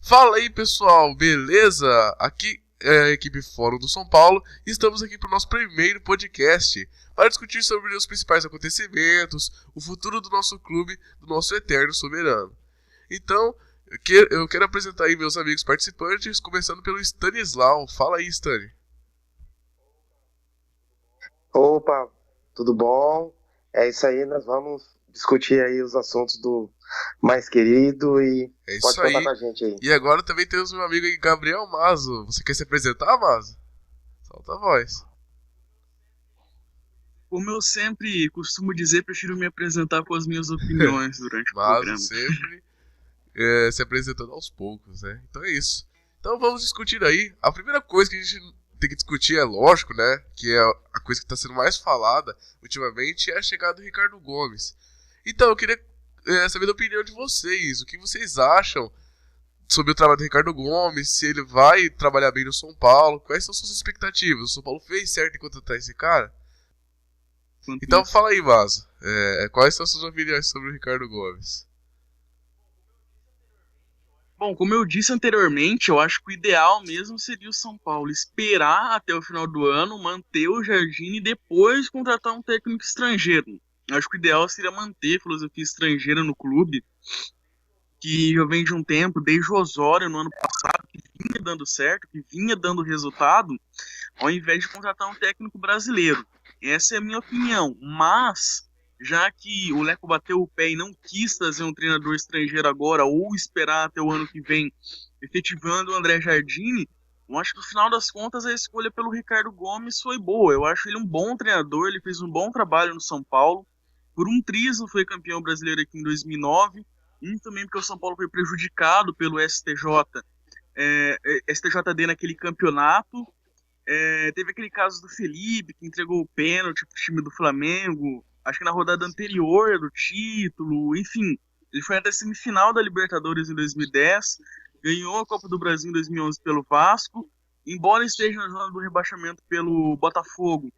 Fala aí, pessoal, beleza? Aqui é a equipe Fórum do São Paulo e estamos aqui para o nosso primeiro podcast para discutir sobre os principais acontecimentos, o futuro do nosso clube, do nosso eterno soberano. Então, eu quero apresentar aí meus amigos participantes, começando pelo Stanislau. Fala aí, Stani. Opa, tudo bom? É isso aí, nós vamos discutir aí os assuntos do mais querido e É pode isso contar com aí. a gente aí. E agora também temos meu amigo aí, Gabriel Mazo. Você quer se apresentar, Mazo? Solta a voz. Como eu sempre costumo dizer, prefiro me apresentar com as minhas opiniões durante o Mazo programa. sempre se apresentando aos poucos, né? Então é isso. Então vamos discutir aí. A primeira coisa que a gente tem que discutir é lógico, né? Que é a coisa que está sendo mais falada ultimamente é a chegada do Ricardo Gomes. Então eu queria saber da opinião de vocês. O que vocês acham sobre o trabalho do Ricardo Gomes? Se ele vai trabalhar bem no São Paulo? Quais são suas expectativas? O São Paulo fez certo em contratar esse cara? Então fala aí, Vaso. Quais são suas opiniões sobre o Ricardo Gomes? Bom, como eu disse anteriormente, eu acho que o ideal mesmo seria o São Paulo esperar até o final do ano, manter o Jardine e depois contratar um técnico estrangeiro. Eu acho que o ideal seria manter a filosofia estrangeira no clube, que já vem de um tempo, desde o Osório no ano passado, que vinha dando certo, que vinha dando resultado, ao invés de contratar um técnico brasileiro. Essa é a minha opinião, mas já que o Leco bateu o pé e não quis trazer um treinador estrangeiro agora ou esperar até o ano que vem efetivando o André Jardine, eu acho que no final das contas a escolha pelo Ricardo Gomes foi boa. Eu acho ele um bom treinador, ele fez um bom trabalho no São Paulo. Por um triz foi campeão brasileiro aqui em 2009, também porque o São Paulo foi prejudicado pelo STJD naquele campeonato. Teve aquele caso do Felipe, que entregou o pênalti pro time do Flamengo, acho que na rodada anterior do título, enfim. Ele foi até a semifinal da Libertadores em 2010, ganhou a Copa do Brasil em 2011 pelo Vasco, embora esteja na zona do rebaixamento pelo Botafogo.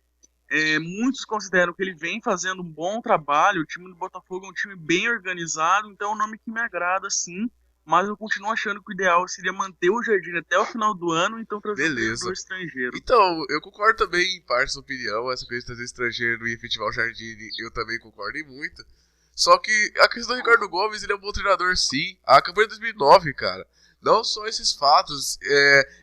Muitos consideram que ele vem fazendo um bom trabalho, o time do Botafogo é um time bem organizado, então é um nome que me agrada, sim, mas eu continuo achando que o ideal seria manter o Jardim até o final do ano, então trazer um treinador estrangeiro. Então, eu concordo também em parte da sua opinião, essa coisa de trazer estrangeiro e efetivar o Jardim, eu também concordo em muito. Só que a questão do Ricardo Gomes, ele é um bom treinador sim. A campanha de 2009, cara, não só esses fatos,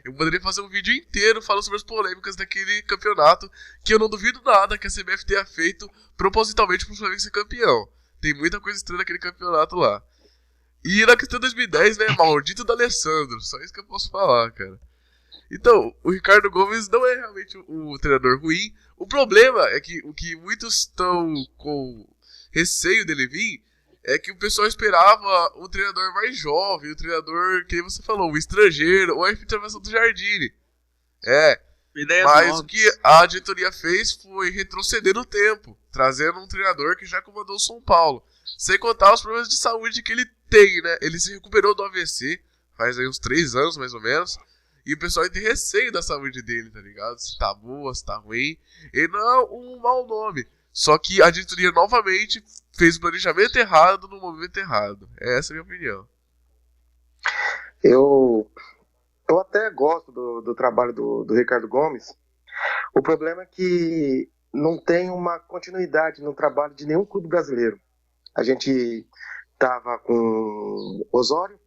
eu poderia fazer um vídeo inteiro falando sobre as polêmicas daquele campeonato, que eu não duvido nada que a CBF tenha feito propositalmente pro Flamengo ser campeão. Tem muita coisa estranha naquele campeonato lá. E na questão de 2010, né, maldito do Alessandro, só isso que eu posso falar, cara. Então, o Ricardo Gomes não é realmente um treinador ruim. O problema é que o que muitos estão com receio dele vir é que o pessoal esperava um treinador mais jovem, um treinador, que você falou, um estrangeiro, ou a efetivação do Jardine. Mas o que a diretoria fez foi retroceder no tempo, trazendo um treinador que já comandou o São Paulo. Sem contar os problemas de saúde que ele tem, né? Ele se recuperou do AVC, faz aí uns 3 anos mais ou menos. E o pessoal tem receio da saúde dele, tá ligado? Se tá boa, se tá ruim. Ele não é um mau nome. Só que a diretoria novamente fez o planejamento errado no momento errado. Essa é a minha opinião. Eu até gosto do trabalho do Ricardo Gomes. O problema é que não tem uma continuidade no trabalho de nenhum clube brasileiro. A gente tava com Osório,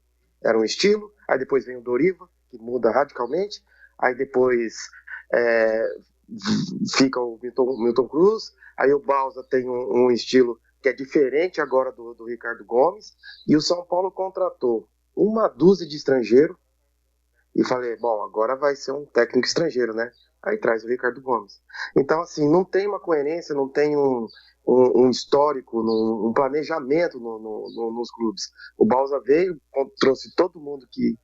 era um estilo, aí depois vem o Doriva, que muda radicalmente, aí depois fica o Milton Cruz, aí o Bausa tem um estilo que é diferente agora do Ricardo Gomes, e o São Paulo contratou uma dúzia de estrangeiros, e falei, bom, agora vai ser um técnico estrangeiro, né? Aí traz o Ricardo Gomes. Então, assim, não tem uma coerência, não tem um histórico, um planejamento nos clubes. O Bausa veio, trouxe todo mundo que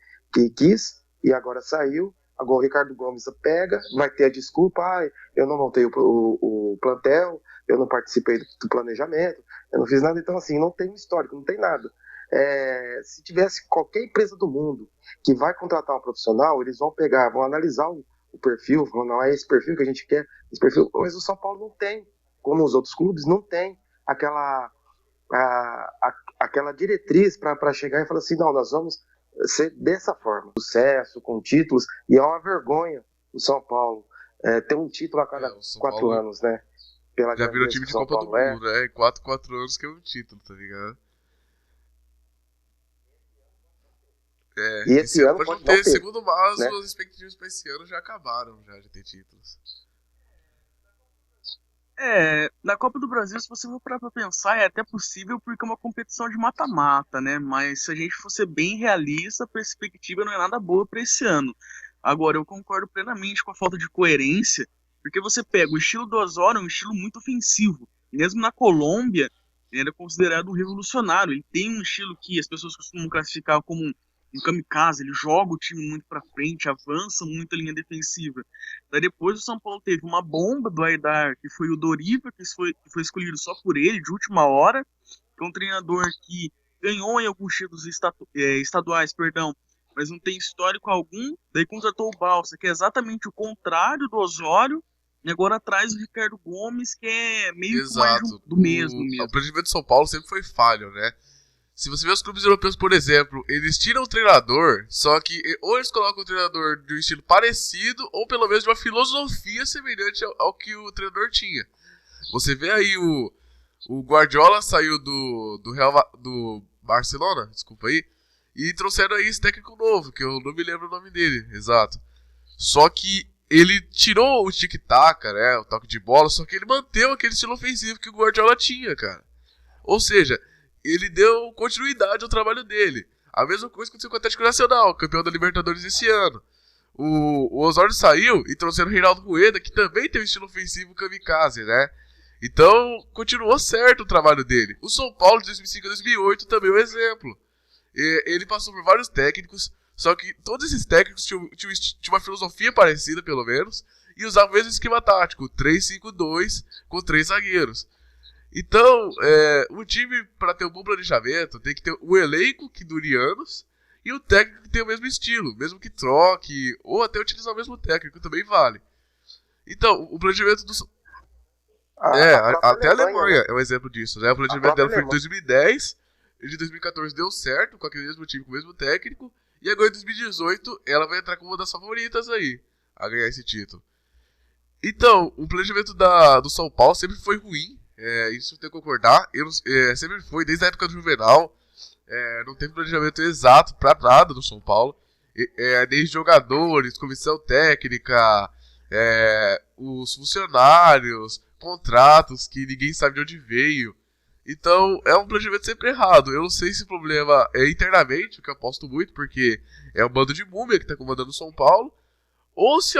quis, e agora saiu. Agora o Ricardo Gomes pega, vai ter a desculpa, eu não montei o plantel, eu não participei do planejamento, eu não fiz nada. Então, assim, não tem um histórico, não tem nada. Se tivesse qualquer empresa do mundo que vai contratar um profissional, eles vão pegar, vão analisar o perfil, não é esse perfil que a gente quer, esse perfil, mas o São Paulo não tem, como os outros clubes, não tem aquela diretriz para chegar e falar assim, não, nós vamos ser dessa forma. Sucesso, com títulos, e é uma vergonha o São Paulo ter um título a cada 4 anos, né? Pela já virou time de Copa do Mundo, né? 4 anos que é um título, tá ligado? E esse ano pode não ter. Segundo o Mas, né? as expectativas pra esse ano já acabaram já de ter títulos. Na Copa do Brasil, se você for parar pra pensar, é até possível porque é uma competição de mata-mata, né? Mas se a gente for ser bem realista, a perspectiva não é nada boa para esse ano. Agora, eu concordo plenamente com a falta de coerência, porque você pega o estilo do Osório, é um estilo muito ofensivo. Mesmo na Colômbia, ele era considerado um revolucionário. Ele tem um estilo que as pessoas costumam classificar como um kamikaze, ele joga o time muito para frente, avança muito a linha defensiva. Daí depois o São Paulo teve uma bomba do Aidar, que foi o Doriva, que foi escolhido só por ele, de última hora, que é um treinador que ganhou em alguns títulos estaduais, mas não tem histórico algum. Daí contratou o Balsa, que é exatamente o contrário do Osório, e agora traz o Ricardo Gomes, que é meio que mais do mesmo. O planejamento de São Paulo sempre foi falho, né? Se você vê os clubes europeus, por exemplo, eles tiram o treinador, só que ou eles colocam o treinador de um estilo parecido, ou pelo menos de uma filosofia semelhante ao que o treinador tinha. Você vê aí o Guardiola saiu do Barcelona, desculpa aí, e trouxeram aí esse técnico novo, que eu não me lembro o nome dele, exato. Só que ele tirou o tic-tac, né, o toque de bola, só que ele manteve aquele estilo ofensivo que o Guardiola tinha, cara. Ou seja, ele deu continuidade ao trabalho dele. A mesma coisa aconteceu com o Atlético Nacional, campeão da Libertadores esse ano. O Osório saiu e trouxeram o Reinaldo Rueda, que também tem um estilo ofensivo kamikaze, né? Então, continuou certo o trabalho dele. O São Paulo de 2005 a 2008 também é um exemplo. Ele passou por vários técnicos, só que todos esses técnicos tinham uma filosofia parecida, pelo menos, e usavam o mesmo esquema tático, 3-5-2 com 3 zagueiros. Então, o time, para ter um bom planejamento, tem que ter um elenco que dure anos e o técnico que tem o mesmo estilo, mesmo que troque, ou até utilizar o mesmo técnico, também vale. Então, o planejamento do... até a Alemanha é um exemplo disso, né? O planejamento dela foi de 2010, e de 2014 deu certo, com aquele mesmo time, com o mesmo técnico, e agora em 2018 ela vai entrar como uma das favoritas aí, a ganhar esse título. Então, o planejamento do São Paulo sempre foi ruim, isso eu tenho que concordar. Sempre foi, desde a época do Juvenal, não teve planejamento exato pra nada no São Paulo. Desde jogadores, comissão técnica, os funcionários, contratos que ninguém sabe de onde veio. Então é um planejamento sempre errado. Eu não sei se o problema é internamente, o que eu aposto muito, porque é um bando de múmia que tá comandando o São Paulo. Ou se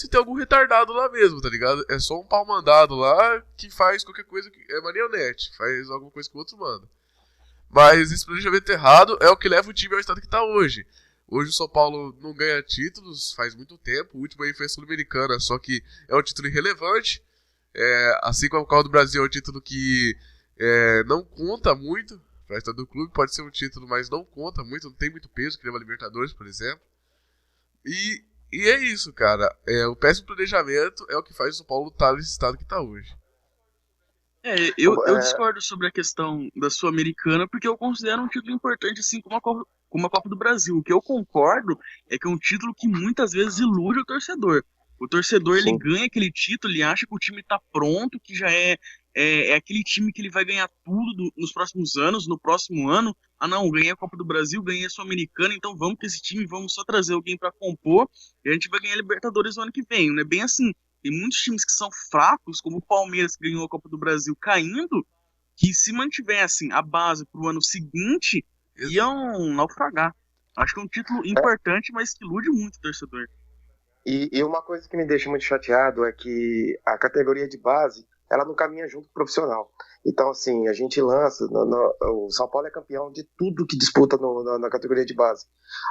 tem algum retardado lá mesmo, tá ligado? É só um pau mandado lá que faz qualquer coisa que é marionete, faz alguma coisa que o outro manda. Mas esse planejamento errado é o que leva o time ao estado que tá hoje. Hoje o São Paulo não ganha títulos faz muito tempo, o último aí foi a Sul-Americana, só que é um título irrelevante. Assim como a Copa do Brasil é um título que não conta muito pra história do clube, pode ser um título, mas não conta muito, não tem muito peso, que nem a Libertadores, por exemplo. E é isso, cara. O péssimo planejamento é o que faz o São Paulo estar nesse estado que está hoje. Eu discordo sobre a questão da Sul-Americana, porque eu considero um título importante, assim como a Copa do Brasil. O que eu concordo é que é um título que muitas vezes ilude o torcedor. O torcedor, ele ganha aquele título, ele acha que o time está pronto, que já é aquele time que ele vai ganhar tudo nos próximos anos, no próximo ano. Ah não, ganhei a Copa do Brasil, ganhei a Sul-Americana, então vamos com esse time, vamos só trazer alguém para compor e a gente vai ganhar a Libertadores no ano que vem. Não é bem assim. Tem muitos times que são fracos, como o Palmeiras, que ganhou a Copa do Brasil caindo, que se mantivessem a base para o ano seguinte, iam naufragar. Acho que é um título importante, mas que ilude muito o torcedor. E uma coisa que me deixa muito chateado é que a categoria de base, ela não caminha junto com o profissional. Então, assim, a gente lança, o São Paulo é campeão de tudo que disputa na categoria de base.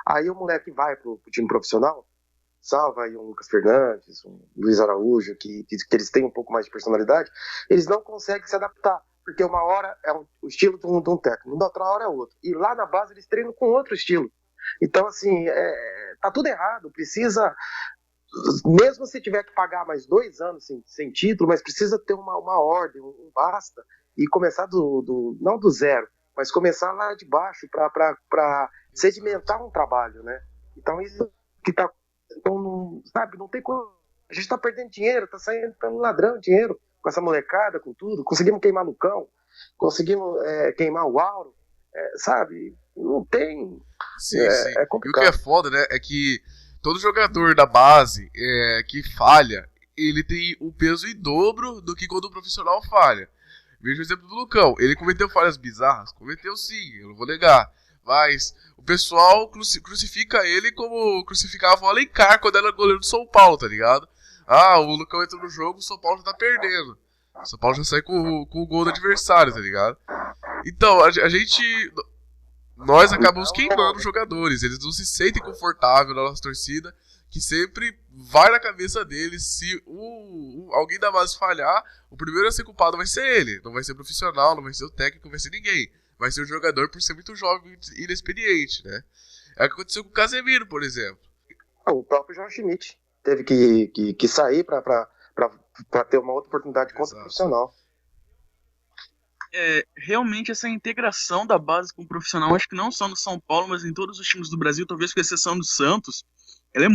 Aí o moleque vai pro time profissional, salva aí um Lucas Fernandes, um Luiz Araújo, que eles têm um pouco mais de personalidade, eles não conseguem se adaptar, porque uma hora é o estilo de um técnico, na outra hora é outro. E lá na base eles treinam com outro estilo. Então, assim, tá tudo errado, precisa... Mesmo se tiver que pagar mais 2 anos sem título, mas precisa ter uma ordem, um basta, e começar não do zero, mas começar lá de baixo para sedimentar um trabalho, né? Então isso que tá, então, não, sabe, não tem como. A gente tá perdendo dinheiro, tá saindo pelo ladrão dinheiro com essa molecada, com tudo. Conseguimos queimar Lucão, conseguimos queimar o Auro, sabe? Não tem. Sim, sim. É E o que é complicado. foda, né, é que todo jogador da base que falha, ele tem um peso em dobro do que quando o profissional falha. Veja o exemplo do Lucão. Ele cometeu falhas bizarras? Cometeu sim, eu não vou negar. Mas o pessoal crucifica ele como crucificava o Alencar quando era goleiro do São Paulo, tá ligado? Ah, o Lucão entrou no jogo, o São Paulo já tá perdendo. O São Paulo já sai com o gol do adversário, tá ligado? Então, a gente. Nós acabamos queimando os jogadores. Eles não se sentem confortáveis na nossa torcida, que sempre vai na cabeça deles. Se alguém da base falhar, o primeiro a ser culpado vai ser ele. Não vai ser o profissional, não vai ser o técnico, não vai ser ninguém. Vai ser o jogador por ser muito jovem e inexperiente, né? É o que aconteceu com o Casemiro, por exemplo. O próprio João Schmidt teve que sair para ter uma outra oportunidade contra o profissional. Realmente essa integração da base com o profissional, acho que não só no São Paulo, mas em todos os times do Brasil, talvez com exceção do Santos, ela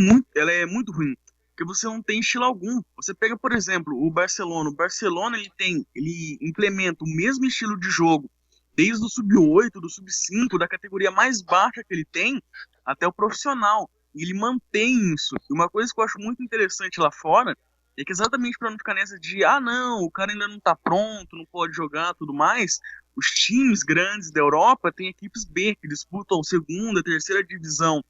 é muito ruim, porque você não tem estilo algum. Você pega, por exemplo, o Barcelona ele implementa o mesmo estilo de jogo desde o sub-8, do sub-5, da categoria mais baixa que ele tem, até o profissional. E ele mantém isso. E uma coisa que eu acho muito interessante lá fora é que exatamente para não ficar nessa de não, o cara ainda não tá pronto, não pode jogar, tudo mais, os times grandes da Europa têm equipes B que disputam segunda, terceira divisão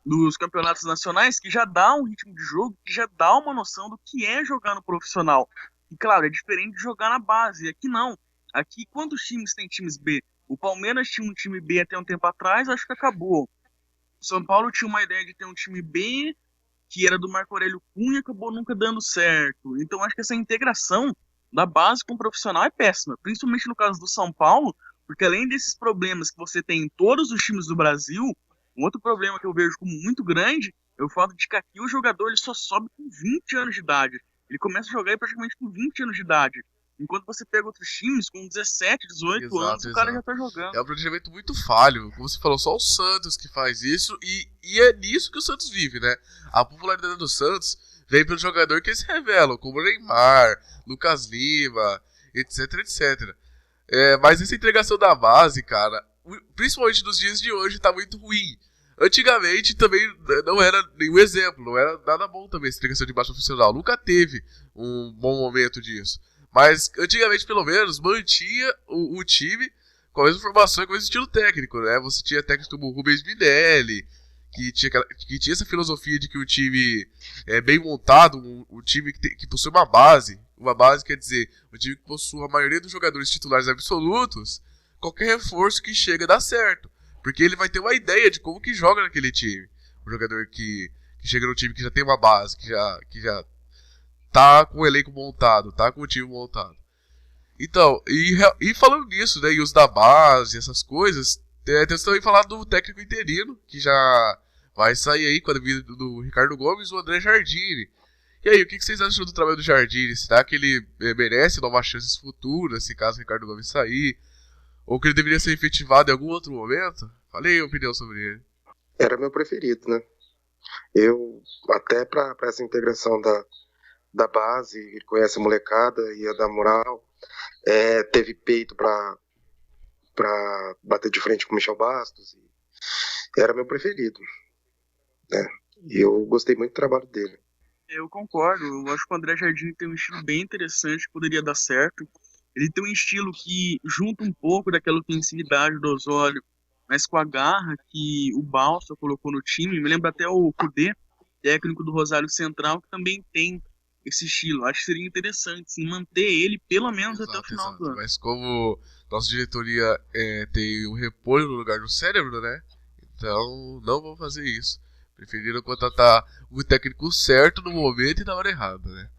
dos campeonatos nacionais, que já dá um ritmo de jogo, que já dá uma noção do que é jogar no profissional. E claro, é diferente de jogar na base. Aqui não. Aqui, quantos times tem times B? O Palmeiras tinha um time B até um tempo atrás, acho que acabou. O São Paulo tinha uma ideia de ter um time B, que era do Marco Aurélio Cunha, acabou nunca dando certo. Então acho que essa integração da base com o profissional é péssima, principalmente no caso do São Paulo, porque além desses problemas que você tem em todos os times do Brasil, um outro problema que eu vejo como muito grande é o fato de que aqui o jogador ele só sobe com 20 anos de idade. Ele começa a jogar praticamente com 20 anos de idade. Enquanto você pega outros times com 17, 18 anos, o cara já tá jogando. É um planejamento muito falho. Como você falou, só o Santos que faz isso. E é nisso que o Santos vive, né? A popularidade do Santos vem pelo jogador que eles revelam, como Neymar, Lucas Lima, etc, etc. Mas essa entregação da base, cara, principalmente nos dias de hoje, tá muito ruim. Antigamente também não era nenhum exemplo, não era nada bom também essa entregação de base profissional. Nunca teve um bom momento disso. Mas antigamente, pelo menos, mantinha o time com a mesma formação e com o mesmo estilo técnico, né? Você tinha técnicos como o Rubens Minelli, que tinha essa filosofia de que o time é bem montado, um time que possui uma base. Uma base quer dizer, um time que possui a maioria dos jogadores titulares absolutos, qualquer reforço que chega dá certo. Porque ele vai ter uma ideia de como que joga naquele time. Um jogador que chega no time que já tem uma base, que já tá com o elenco montado, tá com o time montado. Então, e falando nisso, né, e uso da base, essas coisas, temos também falar do técnico interino, que já vai sair aí com a vida do Ricardo Gomes, o André Jardine. E aí, o que vocês acham do trabalho do Jardine? Será que ele merece novas chances futuras, se caso o Ricardo Gomes sair? Ou que ele deveria ser efetivado em algum outro momento? Falei a opinião sobre ele. Era meu preferido, né? Eu, até para essa integração da base, ele conhece a molecada, ia dar moral, teve peito para bater de frente com o Michel Bastos, era meu preferido, né? E eu gostei muito do trabalho dele. Eu concordo, eu acho que o André Jardine tem um estilo bem interessante, que poderia dar certo. Ele tem um estilo que junta um pouco daquela ofensividade do Osório, mas com a garra que o Balsa colocou no time. Me lembra até o Kudê, técnico do Rosário Central, que também tem esse estilo. Acho que seria interessante sim, manter ele pelo menos até o final do ano. Mas como nossa diretoria tem um repolho no lugar do cérebro, né? Então não vamos fazer isso. Preferiram contratar o técnico certo no momento e na hora errada, né?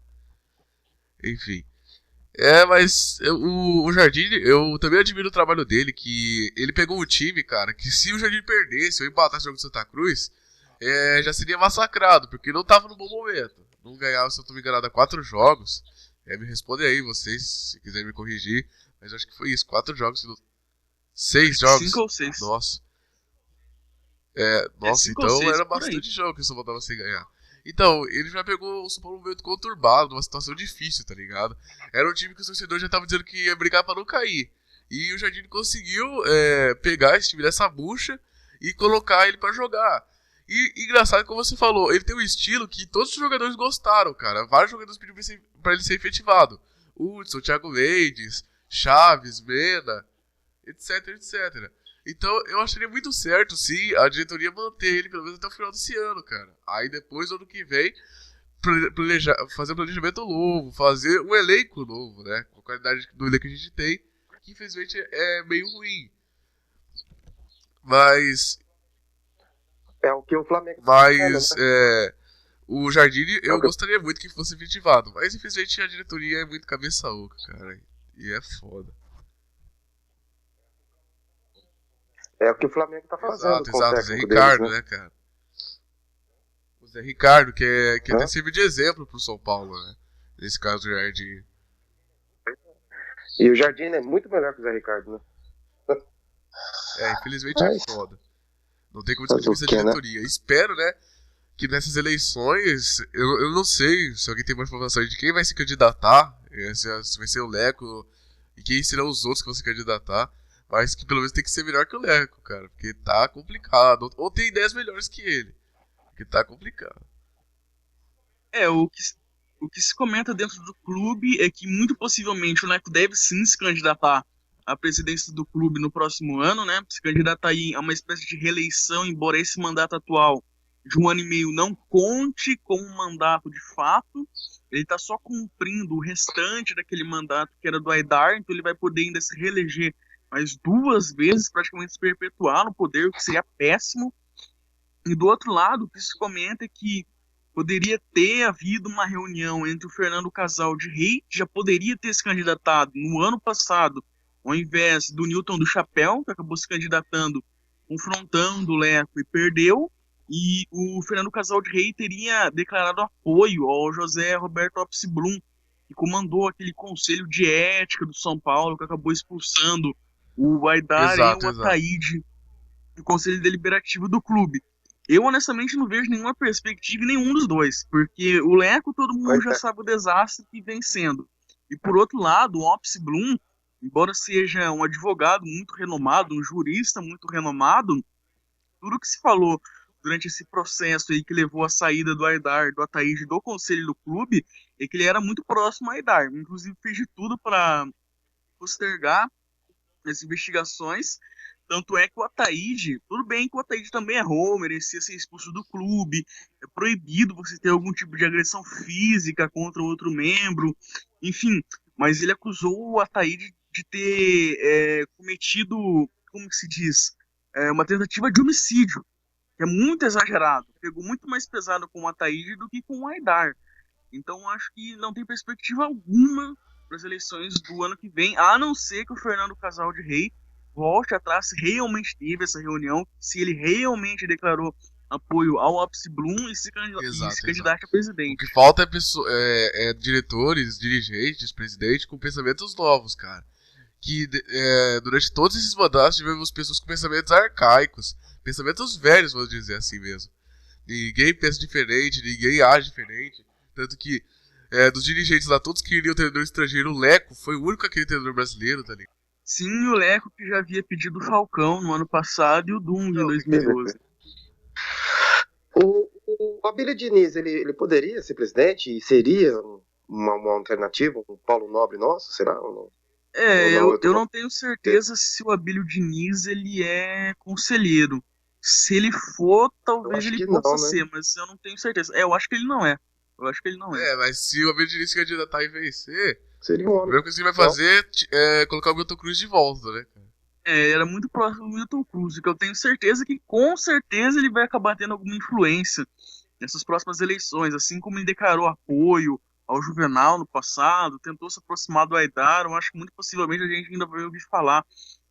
Enfim. Mas o Jardine, eu também admiro o trabalho dele, que ele pegou um time, cara, que se o Jardine perdesse ou empatasse o jogo de Santa Cruz, já seria massacrado, porque não tava no bom momento. Não ganhava, se eu não me enganado, 4 jogos. Me respondem aí, vocês, se quiserem me corrigir. Mas eu acho que foi isso, 4 jogos. 6 jogos. 5 ou 6. Nossa. Nossa, 5 ou então 6 era por aí. bastante jogo que o São Paulo tava sem ganhar. Então, ele já pegou o São Paulo num momento conturbado, numa situação difícil, tá ligado? Era um time que os torcedores já estavam dizendo que ia brigar pra não cair. E o Jardine conseguiu pegar esse time dessa bucha e colocar ele pra jogar. E engraçado, como você falou, ele tem um estilo que todos os jogadores gostaram, cara. Vários jogadores pediram pra ele ser efetivado. Hudson, Thiago Mendes, Chaves, Mena, etc, etc. Então eu acharia muito certo se a diretoria manter ele pelo menos até o final desse ano, cara. Aí depois, ano que vem, fazer um planejamento novo, fazer um elenco novo, né? Com a qualidade do elenco que a gente tem, que infelizmente é meio ruim. Mas É o que o Flamengo tá fazendo, né? O Jardine eu gostaria muito que fosse efetivado. Mas infelizmente a diretoria é muito cabeça oca, cara. E é foda. É o que o Flamengo tá fazendo. Exato, com o exato. O Zé técnico Ricardo, deles, né, cara? O Zé Ricardo, que Hã? até serve de exemplo pro São Paulo, né? Nesse caso do Jardim. E o Jardim é muito melhor que o Zé Ricardo, né? Infelizmente Mas é foda. Não tem como fazer discutir o essa quê, né? diretoria. Espero, né, que nessas eleições, eu não sei se alguém tem mais informação de quem vai se candidatar, se vai ser o Leco e quem serão os outros que vão se candidatar, mas que pelo menos tem que ser melhor que o Leco, cara, porque tá complicado. Ou tem ideias melhores que ele, porque tá complicado. O que se comenta dentro do clube é que muito possivelmente o Neco deve sim se candidatar à presidência do clube no próximo ano, né? Se candidatar aí a uma espécie de reeleição, embora esse mandato atual de 1 ano e meio não conte com um mandato de fato. Ele está só cumprindo o restante daquele mandato que era do Aidar, então ele vai poder ainda se reeleger mais 2 vezes, praticamente se perpetuar no poder, o que seria péssimo. E do outro lado, o que se comenta é que poderia ter havido uma reunião entre o Fernando Casal de Rei, que já poderia ter se candidatado no ano passado, ao invés do Newton do Chapéu, que acabou se candidatando, confrontando o Leco e perdeu, e o Fernando Casal de Rei teria declarado apoio ao José Roberto Opsi Blum, que comandou aquele conselho de ética do São Paulo, que acabou expulsando o Aidar e Exato, o exato. Ataíde do conselho deliberativo do clube. Eu, honestamente, não vejo nenhuma perspectiva em nenhum dos dois, porque o Leco todo mundo Pois já é. sabe o desastre que vem sendo. E por outro lado, o Opsi Blum, embora seja um advogado muito renomado, um jurista muito renomado, tudo que se falou durante esse processo aí que levou à saída do Aidar, do Ataíde do conselho do clube, é que ele era muito próximo ao Aidar. Inclusive fez de tudo para postergar as investigações. Tanto é que o Ataíde, tudo bem que o Ataíde também errou, merecia ser expulso do clube, é proibido você ter algum tipo de agressão física contra outro membro, enfim, mas ele acusou o Ataíde de ter cometido, como que se diz, uma tentativa de homicídio, que é muito exagerado, pegou muito mais pesado com o Ataíde do que com o Aidar. Então acho que não tem perspectiva alguma para as eleições do ano que vem, a não ser que o Fernando Casal de Rei volte atrás, se realmente teve essa reunião, se ele realmente declarou apoio ao Opsi Blum e se candidate a O presidente. que falta é diretores, dirigentes, presidentes com pensamentos novos, cara. Que durante todos esses mandatos tivemos pessoas com pensamentos arcaicos, pensamentos velhos, vamos dizer assim mesmo. Ninguém pensa diferente, ninguém age diferente. Tanto que dos dirigentes lá, todos queriam treinador estrangeiro. O Leco foi o único aquele treinador brasileiro, tá ligado? Sim, o Leco que já havia pedido o Falcão no ano passado e o Dunga em 2012. O Abílio Diniz, ele poderia ser presidente e seria uma alternativa, um Paulo Nobre nosso, será? Ou não? Eu não tenho certeza se o Abílio Diniz ele é conselheiro. Se ele for, talvez ele possa ser, mas eu não tenho certeza. Eu acho que ele não é. Mas se o Abílio Diniz se candidatar e vencer, seria um a primeira coisa que ele vai fazer é colocar o Milton Cruz de volta, né, cara? Era muito próximo do Milton Cruz, que eu tenho certeza que com certeza ele vai acabar tendo alguma influência nessas próximas eleições, assim como ele declarou apoio ao Juvenal no passado, tentou se aproximar do Aidar. Eu acho que muito possivelmente a gente ainda vai ouvir falar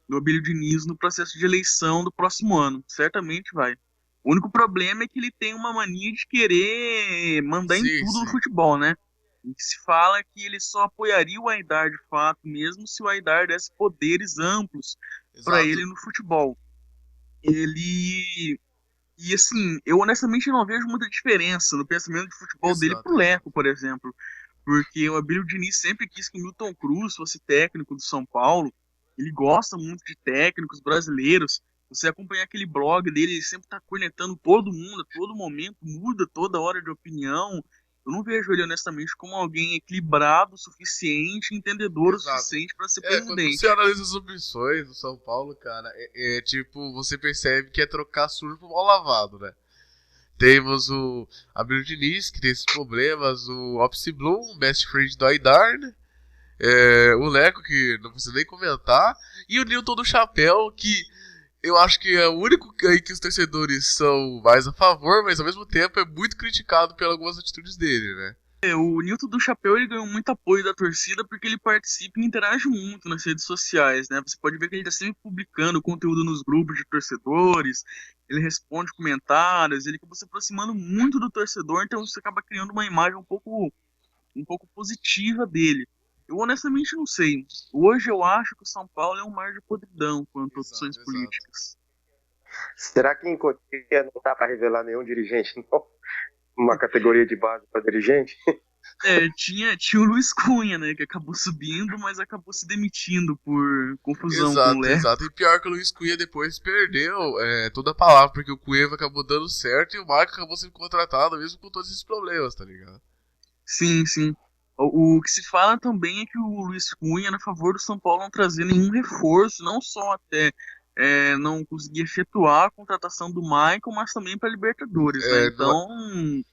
do Abílio Diniz no processo de eleição do próximo ano, certamente vai. O único problema é que ele tem uma mania de querer mandar em tudo no futebol, né? E que se fala que ele só apoiaria o Aidar de fato, mesmo se o Aidar desse poderes amplos para ele no futebol. Ele E assim, eu honestamente não vejo muita diferença no pensamento de futebol dele pro Exato. Leco, por exemplo. Porque o Abílio Diniz sempre quis que o Milton Cruz fosse técnico do São Paulo. Ele gosta muito de técnicos brasileiros. Você acompanhar aquele blog dele, ele sempre tá cornetando todo mundo, a todo momento, muda toda hora de opinião. Eu não vejo ele honestamente como alguém equilibrado o suficiente, entendedor o Exato. suficiente para ser Quando você presidente. analisa as opções do São Paulo, cara, tipo, você percebe que é trocar sujo por mal lavado, né? Temos o Abel Diniz, que tem esses problemas, o Opsi Bloom, best friend do Aidar, né? O Leco, que não precisa nem comentar, e o Newton do Chapéu, que eu acho que é o único aí que os torcedores são mais a favor, mas ao mesmo tempo é muito criticado pelas algumas atitudes dele, né? O Nilton do Chapéu ele ganhou muito apoio da torcida porque ele participa e interage muito nas redes sociais, né? Você pode ver que ele está sempre publicando conteúdo nos grupos de torcedores, ele responde comentários, ele acaba se aproximando muito do torcedor, então você acaba criando uma imagem um pouco positiva dele. Eu honestamente não sei. Hoje eu acho que o São Paulo é um mar de podridão quanto a opções Exato, exato. políticas. Será que em Cotia não dá para revelar nenhum dirigente, não? Uma categoria de base para dirigente? Tinha o Luiz Cunha, né, que acabou subindo, mas acabou se demitindo por confusão com o Exato, Leco. exato. E pior que o Luiz Cunha depois perdeu toda a palavra, porque o Cueva acabou dando certo e o Marco acabou sendo contratado, mesmo com todos esses problemas, tá ligado? Sim, sim. O que se fala também é que o Luiz Cunha era a favor do São Paulo não trazer nenhum reforço, não só até não conseguir efetuar a contratação do Michael, mas também para Libertadores, né? É, não, Então,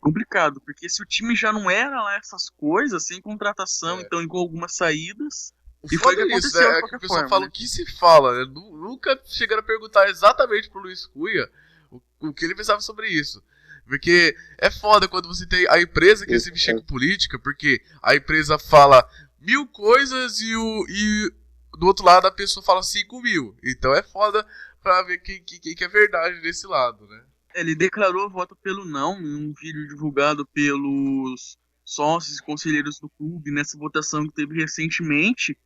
complicado, porque se o time já não era lá essas coisas, sem contratação, é, então com algumas saídas, o e foi o foda que é isso, aconteceu né? de É que o qualquer pessoal forma, fala o né? que se fala, né? Nunca chegaram a perguntar exatamente pro Luiz Cunha o que ele pensava sobre isso. Porque é foda quando você tem a empresa que se mexer com política, porque a empresa fala 1000 coisas e do outro lado a pessoa fala 5.000. Então é foda pra ver quem que é verdade desse lado, né? Ele declarou voto pelo não em um vídeo divulgado pelos sócios e conselheiros do clube nessa votação que teve recentemente.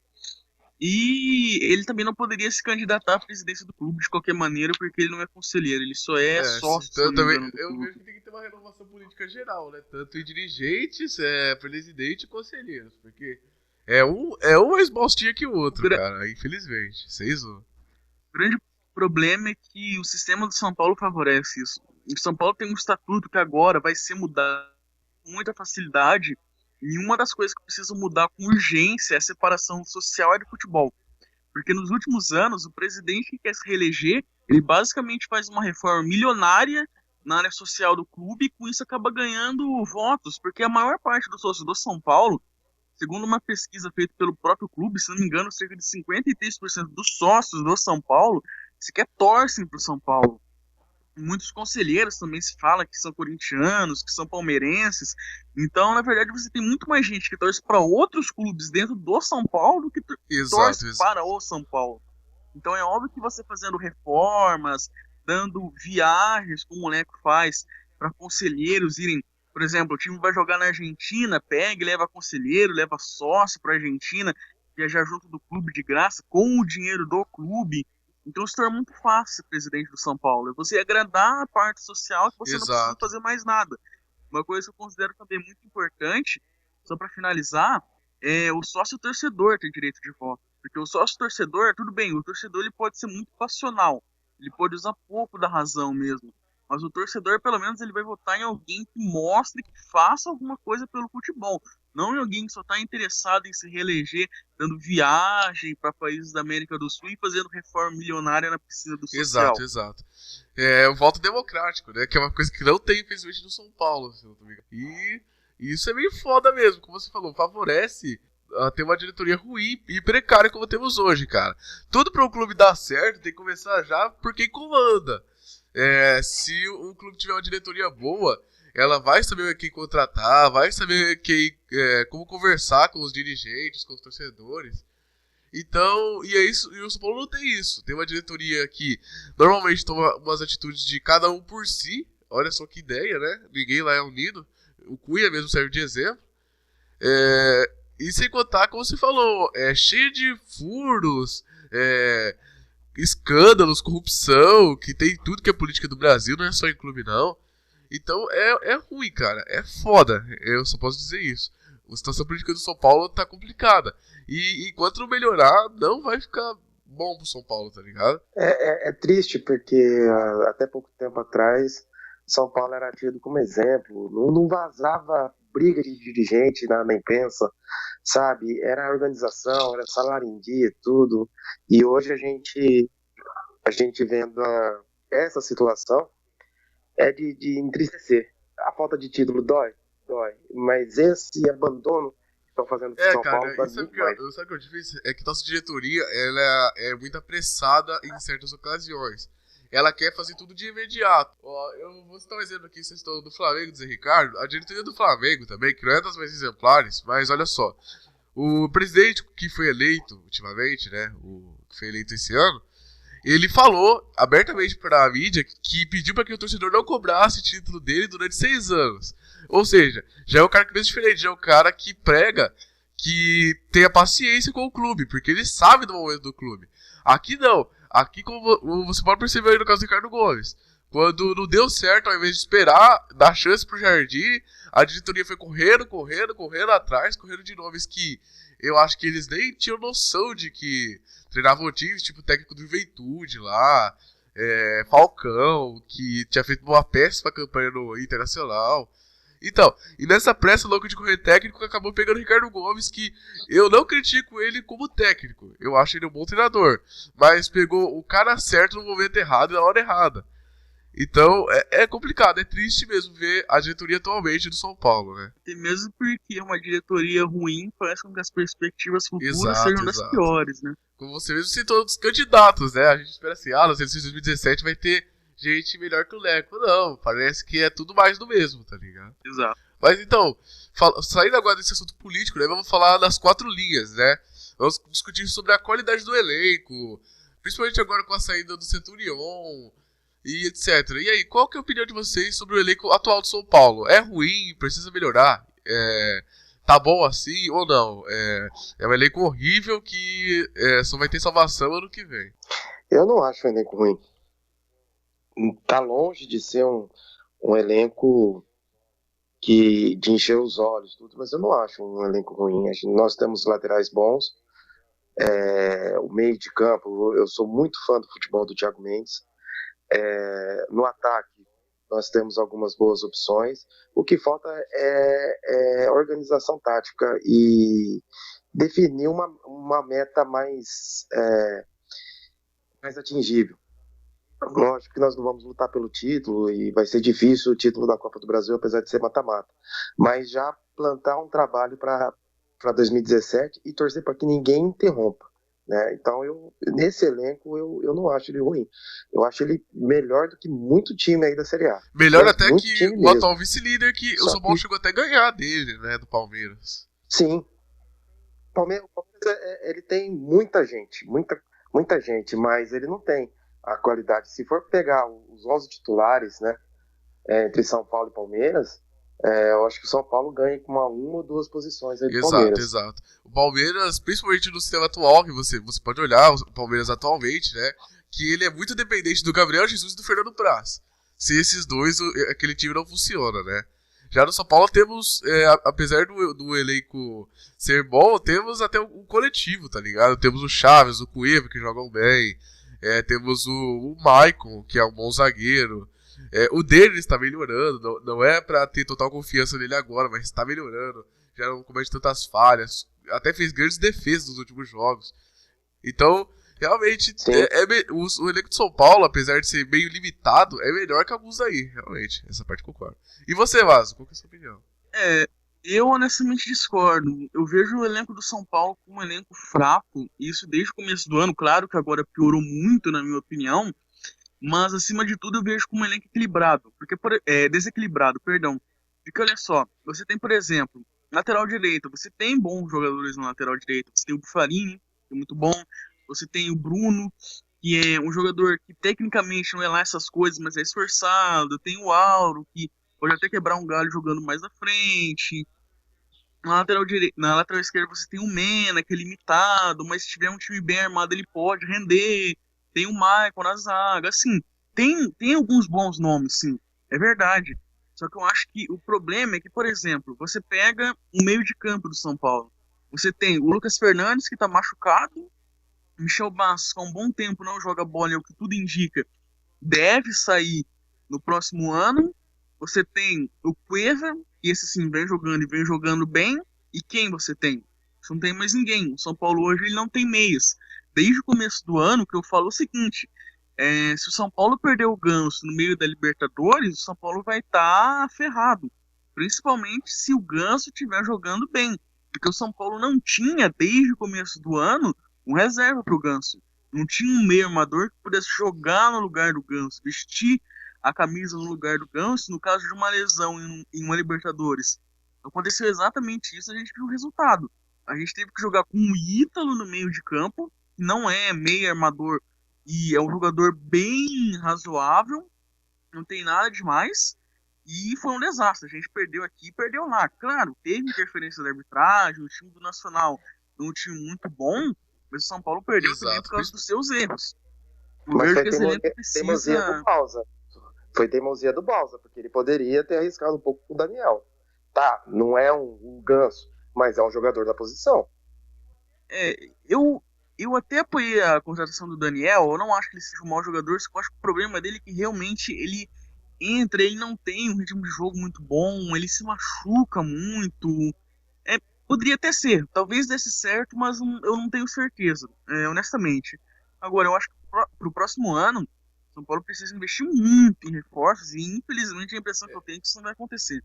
E ele também não poderia se candidatar à presidência do clube de qualquer maneira, porque ele não é conselheiro, ele só é sócio, se Então, não me também, engano, do eu clube. vejo que tem que ter uma renovação política geral, né? Tanto em dirigentes, presidente e conselheiros. Porque é um mais bostinha que o O outro, cara. Infelizmente. Vocês vão. grande problema é que o sistema do São Paulo favorece isso. O São Paulo tem um estatuto que agora vai ser mudado com muita facilidade. E uma das coisas que precisa mudar com urgência é a separação social e do futebol. Porque nos últimos anos, o presidente que quer se reeleger, ele basicamente faz uma reforma milionária na área social do clube e com isso acaba ganhando votos. Porque a maior parte dos sócios do São Paulo, segundo uma pesquisa feita pelo próprio clube, se não me engano, cerca de 53% dos sócios do São Paulo sequer torcem para o São Paulo. Muitos conselheiros também se fala que são corintianos, que são palmeirenses. Então, na verdade, você tem muito mais gente que torce para outros clubes dentro do São Paulo do que torce Exato, para exato. o São Paulo. Então, é óbvio que você fazendo reformas, dando viagens, como o moleque faz, para conselheiros irem. Por exemplo, o time vai jogar na Argentina, pega e leva conselheiro, leva sócio para a Argentina, viajar junto do clube de graça, com o dinheiro do clube. Então se torna muito fácil ser presidente do São Paulo. É você agradar a parte social que você não precisa Exato. fazer mais nada. Uma coisa que eu considero também muito importante, só para finalizar, é o sócio torcedor ter direito de voto. Porque o sócio torcedor, tudo bem, o torcedor ele pode ser muito passional, ele pode usar pouco da razão mesmo. Mas o torcedor, pelo menos, ele vai votar em alguém que mostre que faça alguma coisa pelo futebol. Não em alguém que só está interessado em se reeleger, dando viagem para países da América do Sul e fazendo reforma milionária na piscina do Exato, social. exato. É o voto democrático, né? Que é uma coisa que não tem, infelizmente, no São Paulo, se eu não tô me engano. E isso é meio foda mesmo, como você falou, favorece ter uma diretoria ruim e precária como temos hoje, cara. Tudo para um clube dar certo tem que começar já por quem comanda. Se um clube tiver uma diretoria boa, ela vai saber quem contratar, vai saber como conversar com os dirigentes, com os torcedores. Então, e é isso, e o São Paulo não tem isso. Tem uma diretoria que normalmente toma umas atitudes de cada um por si. Olha só que ideia, né? Ninguém lá é unido. O Cunha mesmo serve de exemplo. E sem contar, como você falou, cheio de furos, escândalos, corrupção, que tem tudo que é política do Brasil, não é só em clube não. Então é ruim, cara, é foda, eu só posso dizer isso. A situação política do São Paulo tá complicada. E enquanto não melhorar, não vai ficar bom pro São Paulo, tá ligado? É triste porque até pouco tempo atrás São Paulo era tido como exemplo, não vazava briga de dirigente na imprensa, sabe? Era organização, era salário em dia, tudo. E hoje a gente vendo essa situação é de entristecer. A falta de título dói, mas esse abandono que estão fazendo com São cara, Paulo dói muito mais. sabe o que é difícil? É que nossa diretoria, ela é muito apressada em certas ocasiões. Ela quer fazer tudo de imediato. Ó, eu vou citar um exemplo aqui, vocês estão do Flamengo, do Zé Ricardo. A diretoria do Flamengo também, que não é das mais exemplares, mas olha só. O presidente que foi eleito ultimamente, né, o que foi eleito esse ano, ele falou abertamente para a mídia que pediu para que o torcedor não cobrasse o título dele durante 6 anos. Ou seja, já é o cara que pensa diferente, já é o cara que prega que tenha paciência com o clube, porque ele sabe do momento do clube. Aqui não. Aqui, como você pode perceber aí no caso do Ricardo Gomes, quando não deu certo, ao invés de esperar, dar chance pro Jardim, a diretoria foi correndo atrás, correndo de nomes que eu acho que eles nem tinham noção de que treinavam times, tipo o técnico do Juventude lá, Falcão, que tinha feito uma péssima campanha no Internacional. Então, e nessa pressa louca de correr técnico, acabou pegando o Ricardo Gomes, que eu não critico ele como técnico, eu acho ele um bom treinador, mas pegou o cara certo no momento errado e na hora errada. Então, é complicado, é triste mesmo ver a diretoria atualmente do São Paulo, né? E mesmo porque uma diretoria ruim faz com que as perspectivas futuras sejam das exato. piores, né? Como você mesmo citou os candidatos, né? A gente espera assim, nas eleições de 2017 vai ter gente melhor que o Leco. Não, parece que é tudo mais do mesmo, tá ligado? Exato. Mas então, saindo agora desse assunto político, né? Vamos falar das 4 linhas, né? Vamos discutir sobre a qualidade do elenco, principalmente agora com a saída do Centurion e etc. E aí, qual que é a opinião de vocês sobre o elenco atual do São Paulo? É ruim? Precisa melhorar? Tá bom assim ou não? É um elenco horrível que só vai ter salvação ano que vem. Eu não acho o elenco ruim. Tá longe de ser um elenco de encher os olhos, tudo, mas eu não acho um elenco ruim. Nós temos laterais bons, o meio de campo, eu sou muito fã do futebol do Thiago Mendes. No ataque, nós temos algumas boas opções. O que falta é organização tática e definir uma meta mais atingível. Lógico que nós não vamos lutar pelo título e vai ser difícil o título da Copa do Brasil, apesar de ser mata-mata. Mas já plantar um trabalho para 2017 e torcer para que ninguém interrompa. Né? Então, nesse elenco, eu não acho ele ruim. Eu acho ele melhor do que muito time aí da Série A. Melhor até que o atual vice-líder, que o São Paulo chegou até a ganhar dele, né? Do Palmeiras. Sim. O Palmeiras ele tem muita gente, muita gente, mas ele não tem a qualidade. Se for pegar os 11 titulares, né, entre São Paulo e Palmeiras, eu acho que o São Paulo ganha com uma ou 2 posições aí do Palmeiras. Exato. O Palmeiras, principalmente no sistema atual, que você pode olhar o Palmeiras atualmente, né, que ele é muito dependente do Gabriel Jesus e do Fernando Praz. Se esses dois, aquele time não funciona, né. Já no São Paulo temos, apesar do elenco ser bom, temos até um coletivo, tá ligado? Temos o Chaves, o Cueva, que jogam bem. Temos o Maicon, que é um bom zagueiro. O Denis está melhorando. Não é pra ter total confiança nele agora, mas está melhorando. Já não comete tantas falhas. Até fez grandes defesas nos últimos jogos. Então, realmente, o elenco de São Paulo, apesar de ser meio limitado, é melhor que alguns aí. Realmente, essa parte concordo. E você, Vaso, qual que é a sua opinião? Eu honestamente discordo. Eu vejo o elenco do São Paulo como um elenco fraco, isso desde o começo do ano. Claro que agora piorou muito, na minha opinião, mas acima de tudo eu vejo como um elenco equilibrado, desequilibrado, perdão. Porque olha só, você tem, por exemplo, lateral direito, você tem bons jogadores na lateral direita, você tem o Bufarini, que é muito bom, você tem o Bruno, que é um jogador que tecnicamente não é lá essas coisas, mas é esforçado, tem o Auro, que pode até quebrar um galho jogando mais à frente. Na lateral esquerda você tem o Mena, que é limitado, mas se tiver um time bem armado ele pode render. tem o Michael na zaga, assim, tem alguns bons nomes, sim, é verdade. Só que eu acho que o problema é que, por exemplo, você pega o meio de campo do São Paulo. Você tem o Lucas Fernandes, que tá machucado, Michel Bastos, que há um bom tempo não joga bola, é o que tudo indica, deve sair no próximo ano. Você tem o Cueva, que esse sim vem jogando e vem jogando bem. E quem você tem? Você não tem mais ninguém. O São Paulo hoje ele não tem meias. Desde o começo do ano que eu falo o seguinte: se o São Paulo perder o Ganso no meio da Libertadores, o São Paulo vai estar ferrado. Principalmente se o Ganso estiver jogando bem. Porque o São Paulo não tinha, desde o começo do ano, um reserva para o Ganso. Não tinha um meio armador que pudesse jogar no lugar do Ganso, vestir a camisa no lugar do Ganso, no caso de uma lesão em uma Libertadores. Aconteceu exatamente isso, a gente viu o resultado. A gente teve que jogar com o Ítalo no meio de campo, que não é meio armador e é um jogador bem razoável, não tem nada demais, e foi um desastre. A gente perdeu aqui e perdeu lá. Claro, teve interferência da arbitragem, o time do Nacional é um time muito bom, mas o São Paulo perdeu também por causa dos seus erros. Eu Mas vejo foi que esse elenco precisa... teimosia do Balsa. Foi teimosia do Balsa, porque ele poderia ter arriscado um pouco com o Daniel. Tá, não é um ganso, mas é um jogador da posição. Eu até apoiei a contratação do Daniel, eu não acho que ele seja um mau jogador, só que eu acho que o problema dele é que realmente ele entra, ele não tem um ritmo de jogo muito bom, ele se machuca muito. Poderia até ser, talvez desse certo, mas eu não tenho certeza, honestamente. Agora, eu acho que pro próximo ano, São Paulo precisa investir muito em reforços e infelizmente a impressão que eu tenho é que isso não vai acontecer.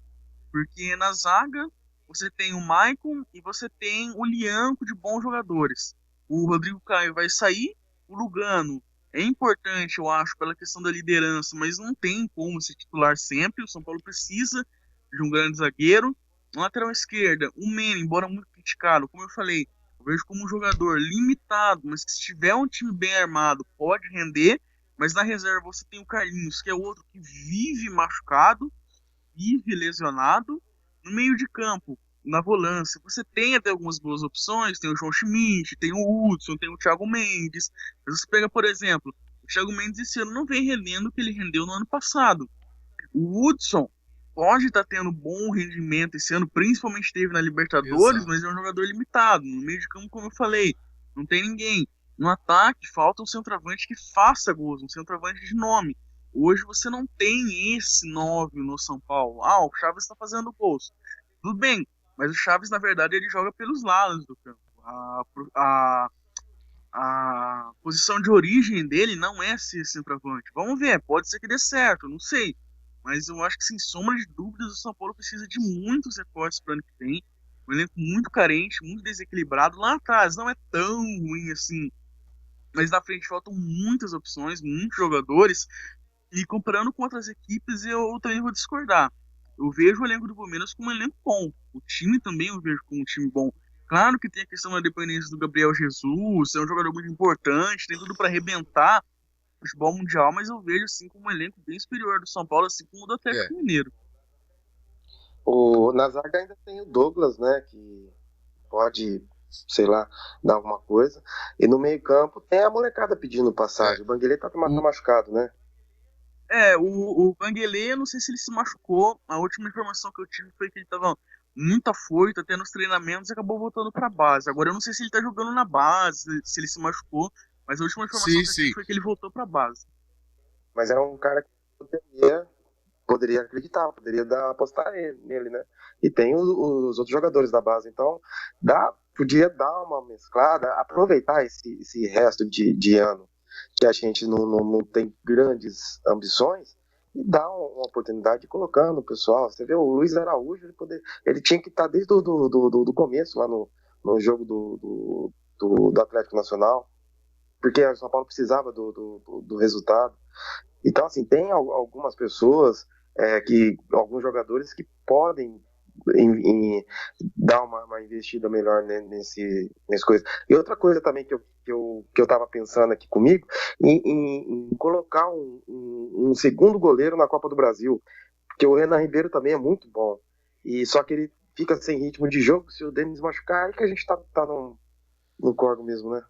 Porque na zaga você tem o Maicon e você tem o Lianco de bons jogadores. O Rodrigo Caio vai sair, o Lugano é importante, eu acho, pela questão da liderança, mas não tem como ser titular sempre. O São Paulo precisa de um grande zagueiro. Na lateral esquerda, o Mene, embora muito criticado, como eu falei, eu vejo como um jogador limitado, mas que se tiver um time bem armado, pode render. Mas na reserva você tem o Carlinhos, que é outro que vive machucado, vive lesionado. No meio de campo, na volância, você tem até algumas boas opções, tem o João Schmidt, tem o Hudson, tem o Thiago Mendes. Mas você pega, por exemplo, o Thiago Mendes esse ano não vem rendendo o que ele rendeu no ano passado. O Hudson pode estar tendo bom rendimento esse ano, principalmente teve na Libertadores, Exato. mas é um jogador limitado. No meio de campo, como eu falei, não tem ninguém. No ataque, falta um centroavante que faça gols, um centroavante de nome. Hoje você não tem esse 9 no São Paulo. O Chaves está fazendo gols. Tudo bem, mas o Chaves, na verdade, ele joga pelos lados do campo. A posição de origem dele não é ser centroavante. Vamos ver, pode ser que dê certo, não sei. Mas eu acho que, sem sombra de dúvidas, o São Paulo precisa de muitos reforços para o ano que vem. Um elenco muito carente, muito desequilibrado. Lá atrás não é tão ruim assim, mas na frente faltam muitas opções, muitos jogadores. E comparando com outras equipes, eu também vou discordar. Eu vejo o elenco do Palmeiras como um elenco bom. O time também eu vejo como um time bom. Claro que tem a questão da dependência do Gabriel Jesus, é um jogador muito importante, tem tudo para arrebentar o futebol mundial, mas eu vejo assim como um elenco bem superior do São Paulo, assim como o do Atlético Mineiro. Na zaga ainda tem o Douglas, né, que pode, sei lá, dar alguma coisa. E no meio campo tem a molecada pedindo passagem. O Banguelê tá machucado, né? O Banguelê, não sei se ele se machucou. A última informação que eu tive foi que ele tava muito afoito até nos treinamentos e acabou voltando pra base. Agora eu não sei se ele tá jogando na base, se ele se machucou, mas a última informação que eu tive foi que ele voltou pra base. Mas era um cara que poderia acreditar, poderia apostar nele, né? E tem os outros jogadores da base, então podia dar uma mesclada, aproveitar esse resto de ano que a gente não tem grandes ambições e dar uma oportunidade colocando o pessoal. Você vê o Luiz Araújo, ele tinha que estar desde do começo lá no jogo do Atlético Nacional, porque o São Paulo precisava do resultado. Então, assim, tem algumas pessoas, alguns jogadores que podem dar uma investida melhor nesse coisa. E outra coisa também que eu tava pensando aqui comigo, em colocar um segundo goleiro na Copa do Brasil, porque o Renan Ribeiro também é muito bom, e só que ele fica sem ritmo de jogo. Se o Denis machucar, aí que a gente tá no corgo mesmo, né?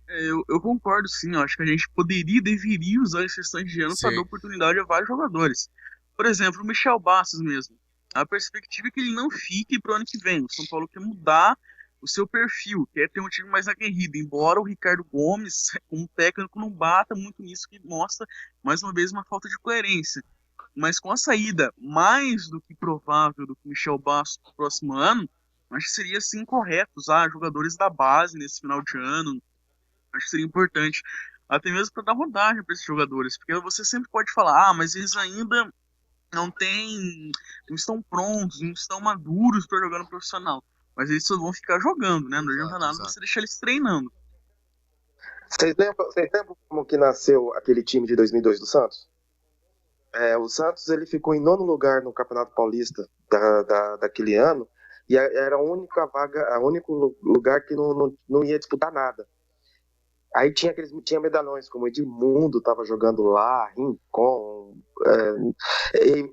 Eu concordo, sim. Eu acho que a gente poderia e deveria usar esse restante de ano para dar Sim, oportunidade a vários jogadores. Por exemplo, o Michel Bastos mesmo. A perspectiva é que ele não fique para o ano que vem. O São Paulo quer mudar o seu perfil, quer ter um time mais aguerrido. Embora o Ricardo Gomes, como técnico, não bata muito nisso, que mostra, mais uma vez, uma falta de coerência. Mas com a saída mais do que provável do que Michel Bastos no próximo ano, acho que seria sim correto usar jogadores da base nesse final de ano. Acho que seria importante, até mesmo para dar rodagem para esses jogadores, porque você sempre pode falar, mas eles ainda não têm, não estão prontos, não estão maduros para jogar no profissional. Mas eles só vão ficar jogando, né? Não adianta exato, nada exato. você deixar eles treinando. Vocês lembram como que nasceu aquele time de 2002 do Santos? O Santos ele ficou em nono lugar no Campeonato Paulista daquele ano e era a única vaga, o único lugar que não ia disputar nada. Aí tinha medalhões, como Edmundo estava jogando lá, Rincon.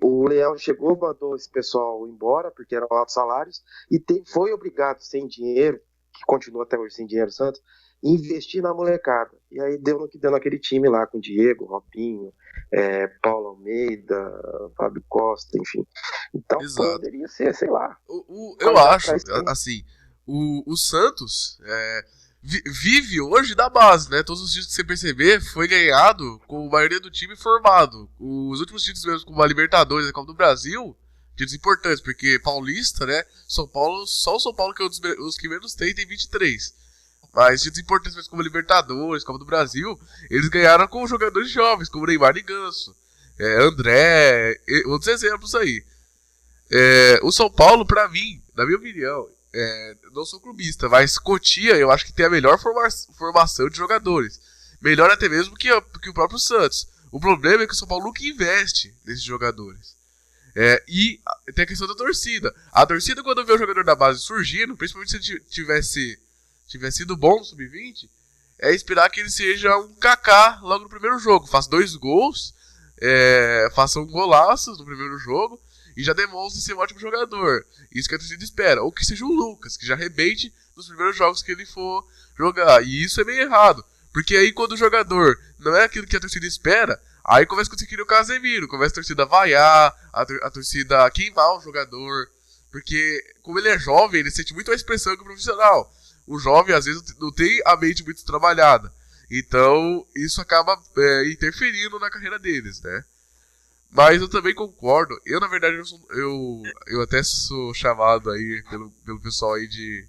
O Leão chegou, mandou esse pessoal embora, porque eram altos salários, e foi obrigado, sem dinheiro, que continua até hoje sem dinheiro, Santos, investir na molecada. E aí deu no que deu naquele time lá, com Diego, Robinho, Paulo Almeida, Fábio Costa, enfim. Então Exato. poderia ser, sei lá, Eu cortar acho, atrás também. assim, o Santos vive hoje da base, né? Todos os títulos que você perceber foi ganhado com a maioria do time formado. Os últimos títulos mesmo, como a Libertadores e a Copa do Brasil, títulos importantes, porque Paulista, né? São Paulo, só o São Paulo que é os que menos tem 23. Mas títulos importantes mesmo como a Libertadores, Copa do Brasil, eles ganharam com jogadores jovens, como Neymar e Ganso, André, outros exemplos aí. O São Paulo, pra mim, na minha opinião, não sou clubista, mas Cotia eu acho que tem a melhor formação de jogadores. Melhor até mesmo que o próprio Santos. O problema é que o São Paulo nunca investe nesses jogadores. E tem a questão da torcida. A torcida, quando vê o jogador da base surgindo, principalmente se ele tivesse sido bom no sub-20, é esperar que ele seja um Kaká logo no primeiro jogo. Faça 2 gols, faça um golaço no primeiro jogo e já demonstre ser um ótimo jogador. Isso que a torcida espera. Ou que seja o Lucas, que já arrebente nos primeiros jogos que ele for jogar. E isso é meio errado. Porque aí quando o jogador não é aquilo que a torcida espera, aí começa a conseguir o Casemiro. Começa a torcida a vaiar, a torcida a queimar o jogador. Porque como ele é jovem, ele sente muito mais pressão que o profissional. O jovem às vezes não tem a mente muito trabalhada. Então isso acaba interferindo na carreira deles, né? Mas eu também concordo. Eu, na verdade, eu até sou chamado aí pelo pessoal aí de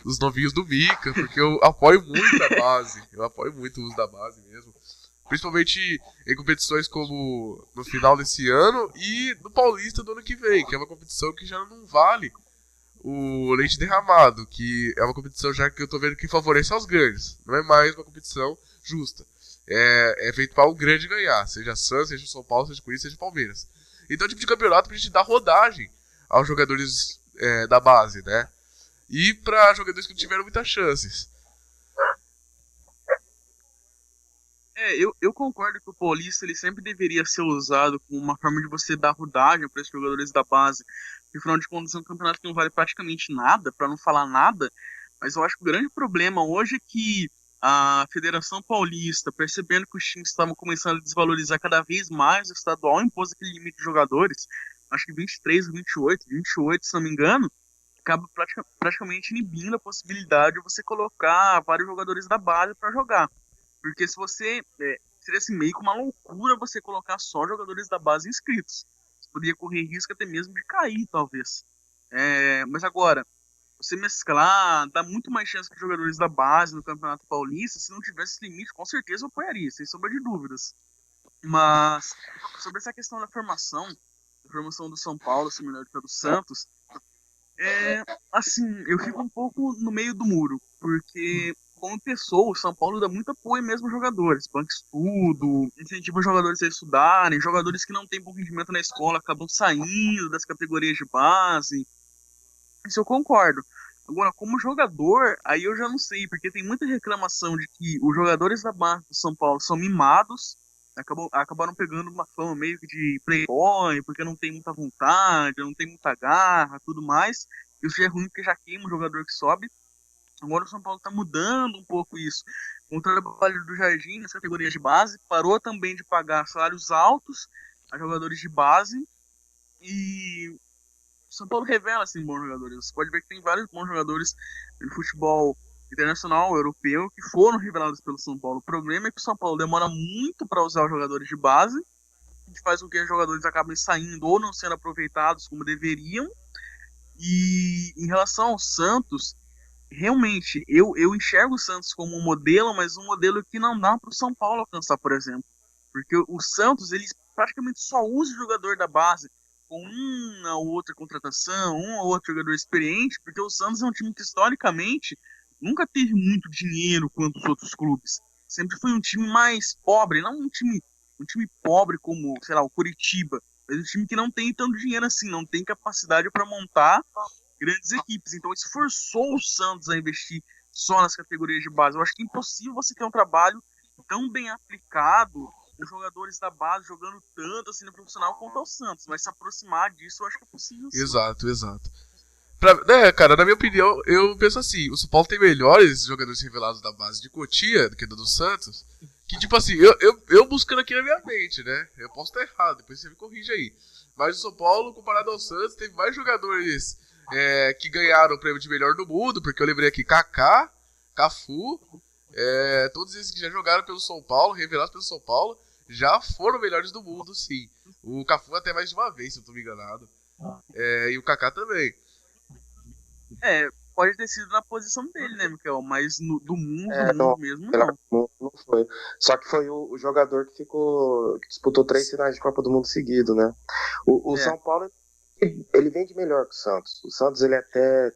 os novinhos do Mica, porque eu apoio muito a base. Eu apoio muito o uso da base mesmo. Principalmente em competições como no final desse ano e no Paulista do ano que vem, que é uma competição que já não vale o leite derramado, que é uma competição já que eu tô vendo que favorece aos grandes. Não é mais uma competição justa. É feito para o grande ganhar, seja Santos, seja São Paulo, seja Corinthians, seja Palmeiras. Então é um tipo de campeonato pra gente dar rodagem aos jogadores da base, né? E para jogadores que não tiveram muitas chances. Eu concordo que o Paulista ele sempre deveria ser usado como uma forma de você dar rodagem para esses jogadores da base. Porque, afinal de contas, é um campeonato que não vale praticamente nada, para não falar nada. Mas eu acho que o grande problema hoje é que a Federação Paulista, percebendo que os times estavam começando a desvalorizar cada vez mais o estadual, impôs aquele limite de jogadores, acho que 23 ou 28, se não me engano, acaba praticamente inibindo a possibilidade de você colocar vários jogadores da base para jogar. Porque se você. Seria assim, meio que uma loucura você colocar só jogadores da base inscritos. Você poderia correr risco até mesmo de cair, talvez. Mas agora, você mesclar, dá muito mais chance para jogadores da base no Campeonato Paulista. Se não tivesse esse limite, com certeza eu apoiaria, sem sombra de dúvidas. Mas, sobre essa questão da formação do São Paulo, ser melhor do que a do Santos, assim, eu fico um pouco no meio do muro, porque como pessoa, o São Paulo dá muito apoio mesmo aos jogadores, banca estudo, incentiva os jogadores a estudarem, jogadores que não têm bom rendimento na escola acabam saindo das categorias de base, isso eu concordo. Agora, como jogador, aí eu já não sei, porque tem muita reclamação de que os jogadores da base do São Paulo são mimados, acabaram pegando uma fama meio que de playboy, porque não tem muita vontade, não tem muita garra, tudo mais. Isso já é ruim porque já queima o jogador que sobe. Agora o São Paulo está mudando um pouco isso. Com o trabalho do Jardim nas categorias de base, parou também de pagar salários altos a jogadores de base. E o São Paulo revela assim, bons jogadores. Você pode ver que tem vários bons jogadores no futebol internacional, europeu, que foram revelados pelo São Paulo. O problema é que o São Paulo demora muito para usar os jogadores de base, que faz com que os jogadores acabem saindo ou não sendo aproveitados como deveriam. E em relação ao Santos, realmente, eu enxergo o Santos como um modelo, mas um modelo que não dá para o São Paulo alcançar, por exemplo. Porque o Santos, ele praticamente só usa o jogador da base com uma ou outra contratação, um ou outro jogador experiente, porque o Santos é um time que, historicamente, nunca teve muito dinheiro quanto os outros clubes. Sempre foi um time mais pobre, não um time pobre como, sei lá, o Coritiba, mas um time que não tem tanto dinheiro assim, não tem capacidade para montar grandes equipes. Então isso forçou o Santos a investir só nas categorias de base. Eu acho que é impossível você ter um trabalho tão bem aplicado, os jogadores da base jogando tanto assim no profissional quanto o Santos. Mas se aproximar disso, eu acho que é possível sim. Exato. Cara, na minha opinião, eu penso assim, o São Paulo tem melhores jogadores revelados da base de Cotia do que do Santos. Que, tipo assim, eu buscando aqui na minha mente, né? Eu posso estar errado, depois você me corrige aí. Mas o São Paulo, comparado ao Santos, teve mais jogadores que ganharam o prêmio de melhor do mundo, porque eu lembrei aqui Kaká, Cafu, todos esses que já jogaram pelo São Paulo, revelados pelo São Paulo, já foram melhores do mundo, sim. O Cafu até mais de uma vez, se eu não me enganado. E o Kaká também. Pode ter sido na posição dele, né, Michael? Mas do mundo mesmo, não. Não foi. Só que foi o jogador que disputou 3 finais de Copa do Mundo seguido, né? O São Paulo, ele vende melhor que o Santos. O Santos, ele até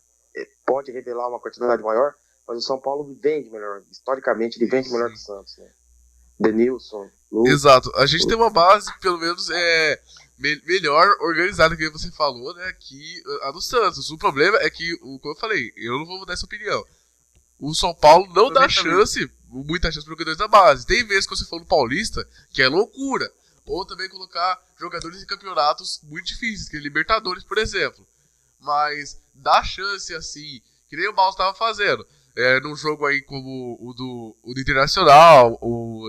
pode revelar uma quantidade maior, mas o São Paulo vende melhor. Historicamente, ele vende melhor que o Santos, né? Denilson. Exato. A gente tem uma base, pelo menos, melhor organizada que você falou, né, que a do Santos. O problema é que, como eu falei, eu não vou mudar essa opinião. O São Paulo não dá muita chance para jogadores da base. Tem vezes que você falou no Paulista, que é loucura. Ou também colocar jogadores em campeonatos muito difíceis, que é Libertadores, por exemplo. Mas dá chance assim, que nem o Baus estava fazendo. Num jogo aí como o do Internacional,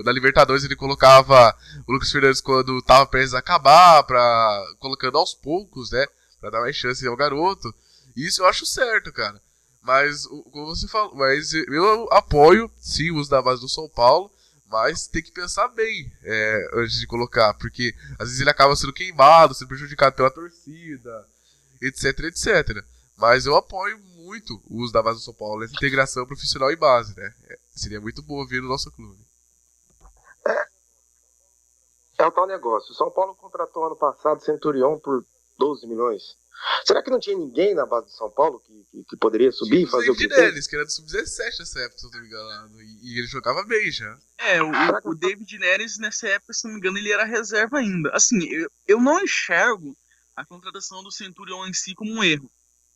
na Libertadores ele colocava o Lucas Fernandes quando tava prestes a acabar, colocando aos poucos, né, pra dar mais chance ao garoto. Isso eu acho certo, cara. Mas, como você falou, eu apoio, sim, o uso da base do São Paulo, mas tem que pensar bem antes de colocar, porque às vezes ele acaba sendo queimado, sendo prejudicado pela torcida, etc. Mas eu apoio muito o uso da base do São Paulo, essa integração profissional e base, né? Seria muito boa ver no nosso clube. É o tal negócio. O São Paulo contratou ano passado Centurion por 12 milhões. Será que não tinha ninguém na base do São Paulo que poderia subir e fazer o que Neres, que era do Sub-17 nessa época, se eu não me engano. E ele jogava bem já. O David Neres, nessa época, se não me engano, ele era reserva ainda. Assim, eu não enxergo a contratação do Centurion em si como um erro.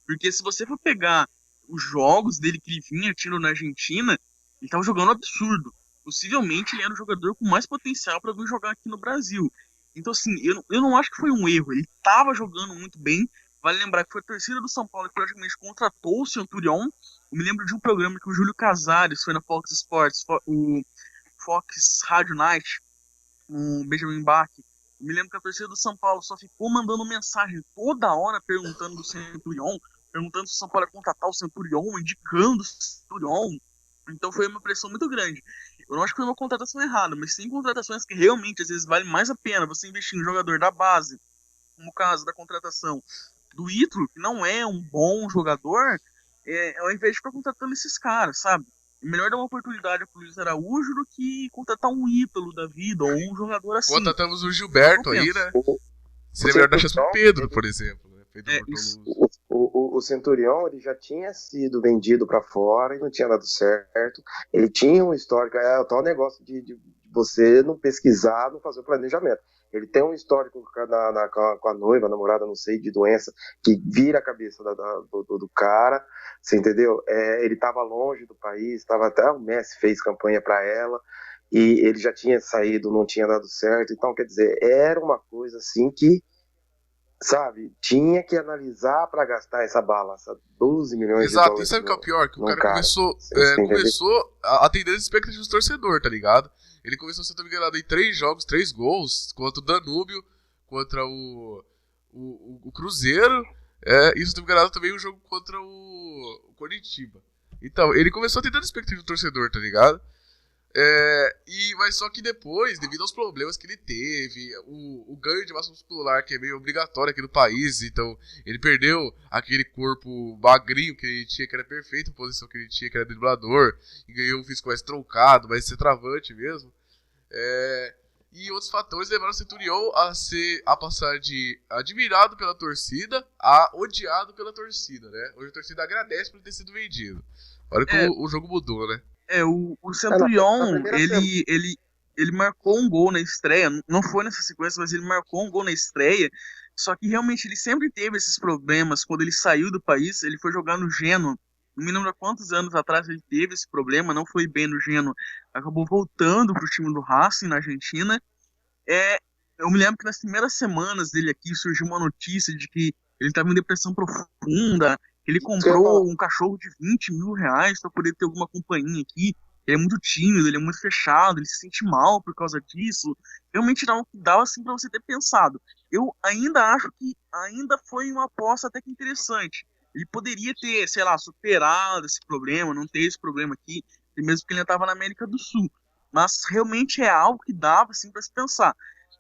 Porque se você for pegar os jogos dele que ele vinha tiro na Argentina, ele tava jogando absurdo. Possivelmente ele era o jogador com mais potencial para vir jogar aqui no Brasil. Então, assim, eu não acho que foi um erro. Ele tava jogando muito bem. Vale lembrar que foi a torcida do São Paulo que praticamente contratou o Centurion. Eu me lembro de um programa que o Júlio Casares foi na Fox Sports, o Fox Radio Night, o Benjamin Bach. Eu me lembro que a torcida do São Paulo só ficou mandando mensagem toda hora perguntando do Centurion, perguntando se o São Paulo ia contratar o Centurion, indicando o Centurion. Então foi uma pressão muito grande. Eu não acho que foi uma contratação errada, mas tem contratações que realmente às vezes vale mais a pena você investir em um jogador da base, como o caso da contratação do Ítalo, que não é um bom jogador, ao invés de ficar contratando esses caras, sabe? É melhor dar uma oportunidade pro Luiz Araújo do que contratar um Ítalo da vida, ou um jogador assim. Contratamos o Gilberto aí, né? Seria melhor dar chance pro Pedro, por exemplo. Né? O Centurion, ele já tinha sido vendido para fora e não tinha dado certo. Ele tinha um histórico, o tal negócio de você não pesquisar, não fazer o planejamento. Ele tem um histórico com a noiva, a namorada, não sei, de doença, que vira a cabeça do cara, você entendeu? Ele estava longe do país, até o Messi fez campanha para ela, e ele já tinha saído, não tinha dado certo. Então, quer dizer, era uma coisa assim que sabe, tinha que analisar para gastar essa bala, 12 milhões de Exato, dólares. e sabe o que é o pior? Que o cara cara. começou atendendo as expectativas do torcedor, tá ligado? Ele começou, se eu não me engano, em 3 jogos, 3 gols, contra o Danúbio, contra o Cruzeiro, e se eu não me engano também o jogo contra o Coritiba. Então, ele começou atendendo as expectativas do torcedor, tá ligado? Mas só que depois, devido aos problemas que ele teve, o ganho de massa muscular, que é meio obrigatório aqui no país, então ele perdeu aquele corpo magrinho que ele tinha, que era perfeito, a posição que ele tinha, que era driblador, e ganhou um físico mais troncado, mais centroavante mesmo. E outros fatores levaram o Centurion a passar de admirado pela torcida a odiado pela torcida, né? Hoje a torcida agradece por ter sido vendido. Olha como o jogo mudou, né? O Centurion, ele marcou um gol na estreia, não foi nessa sequência, mas ele marcou um gol na estreia, só que realmente ele sempre teve esses problemas. Quando ele saiu do país, ele foi jogar no Genoa, não me lembro há quantos anos atrás ele teve esse problema, não foi bem no Genoa, acabou voltando pro time do Racing, na Argentina. Eu me lembro que nas primeiras semanas dele aqui surgiu uma notícia de que ele estava em depressão profunda. Ele comprou um cachorro de 20 mil reais para poder ter alguma companhia aqui. Ele é muito tímido, ele é muito fechado, ele se sente mal por causa disso. Realmente dava assim para você ter pensado. Eu ainda acho que ainda foi uma aposta até que interessante. Ele poderia ter, sei lá, superado esse problema, não ter esse problema aqui, mesmo que ele ainda estava na América do Sul. Mas realmente é algo que dava assim para se pensar.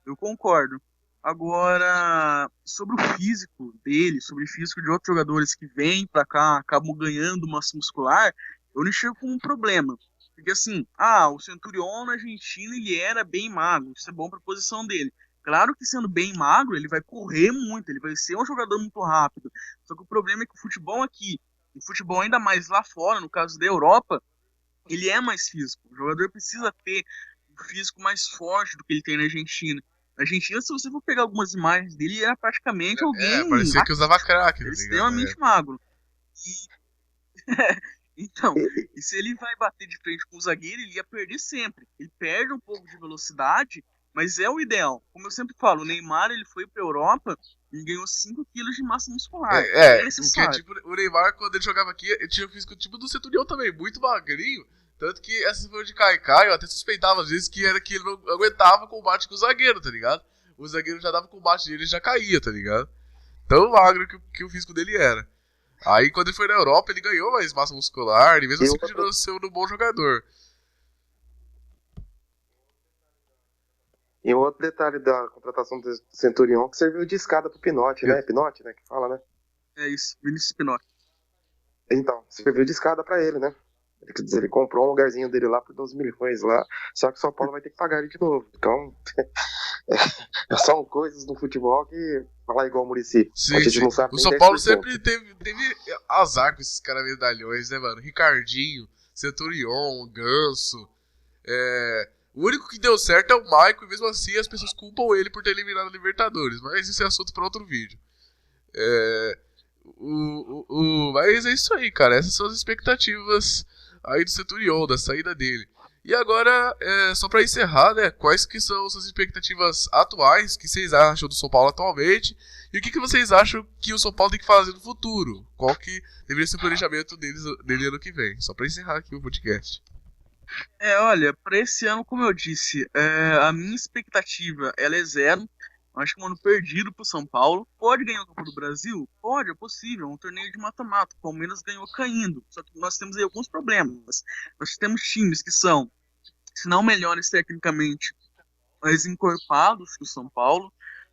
Eu concordo. Agora, sobre o físico dele, sobre o físico de outros jogadores que vêm pra cá, acabam ganhando massa muscular, eu não enxergo como um problema. Porque assim, o Centurion na Argentina, ele era bem magro, isso é bom pra posição dele. Claro que sendo bem magro, ele vai correr muito, ele vai ser um jogador muito rápido. Só que o problema é que o futebol aqui, o futebol ainda mais lá fora, no caso da Europa, ele é mais físico. O jogador precisa ter um físico mais forte do que ele tem na Argentina. Na Argentina, se você for pegar algumas imagens dele, era praticamente alguém... parecia que usava crack. Extremamente magro. Então, e se ele vai bater de frente com o zagueiro, ele ia perder sempre. Ele perde um pouco de velocidade, mas é o ideal. Como eu sempre falo, o Neymar, ele foi pra Europa e ganhou 5 quilos de massa muscular. Porque tipo, o Neymar, quando ele jogava aqui, ele tinha o físico tipo do Centurion também, muito magrinho. Tanto que essa foi de Kaikai, eu até suspeitava às vezes que era que ele não aguentava combate com o zagueiro, tá ligado? O zagueiro já dava combate dele e já caía, tá ligado? Tão magro que o físico dele era. Aí quando ele foi na Europa, ele ganhou mais massa muscular, e mesmo assim continuou sendo um bom jogador. E um outro detalhe da contratação do Centurion, que serviu de escada pro Pinotti, né? Pinotti, né? Que fala, né? É isso, Vinícius Pinotti. Então, serviu de escada pra ele, né? Quer dizer, ele comprou um lugarzinho dele lá por 12 milhões lá, só que o São Paulo vai ter que pagar ele de novo. Então, são coisas do futebol que falar igual o Muricy. A gente não sabe. O São Paulo sempre teve azar com esses caras medalhões, né, mano? Ricardinho, Centurion, Ganso. O único que deu certo é o Maicon, e mesmo assim as pessoas culpam ele por ter eliminado a Libertadores. Mas isso é assunto para outro vídeo. Mas é isso aí, cara. Essas são as expectativas aí do Centurion, da saída dele. E agora, só pra encerrar, né? Quais que são suas expectativas atuais? O que vocês acham do São Paulo atualmente? E o que vocês acham que o São Paulo tem que fazer no futuro? Qual que deveria ser o planejamento dele ano que vem? Só pra encerrar aqui o podcast. Olha, pra esse ano, como eu disse, a minha expectativa ela é 0. Acho que um ano perdido pro São Paulo. Pode ganhar o Copa do Brasil? Pode, é possível. É um torneio de mata-mata. O Palmeiras ganhou caindo. Só que nós temos aí alguns problemas. Nós temos times que são, se não melhores tecnicamente, mais encorpados que o São Paulo.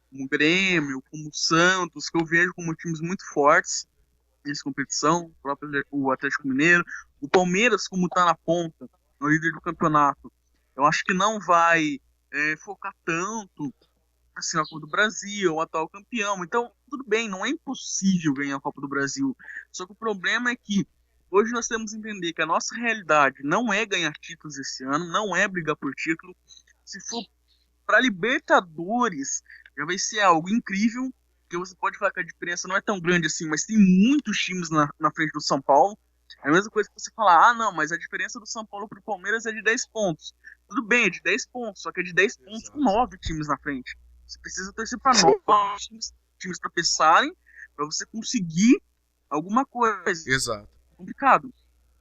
Como o Grêmio, como o Santos, que eu vejo como times muito fortes nessa competição. O Atlético Mineiro. O Palmeiras, como tá na ponta, no líder do campeonato, eu acho que não vai focar tanto assim, a Copa do Brasil, o atual campeão. Então, tudo bem, não é impossível ganhar a Copa do Brasil. Só que o problema é que hoje nós temos que entender que a nossa realidade não é ganhar títulos esse ano, não é brigar por título. Se for para Libertadores, já vai ser algo incrível, porque você pode falar que a diferença não é tão grande assim, mas tem muitos times na frente do São Paulo. É a mesma coisa que você falar, não, mas a diferença do São Paulo pro Palmeiras é de 10 pontos. Tudo bem, é de 10 pontos, só que é de 10 pontos com 9 times na frente. Você precisa torcer para 9 times times tropeçarem para você conseguir alguma coisa. Exato. Complicado.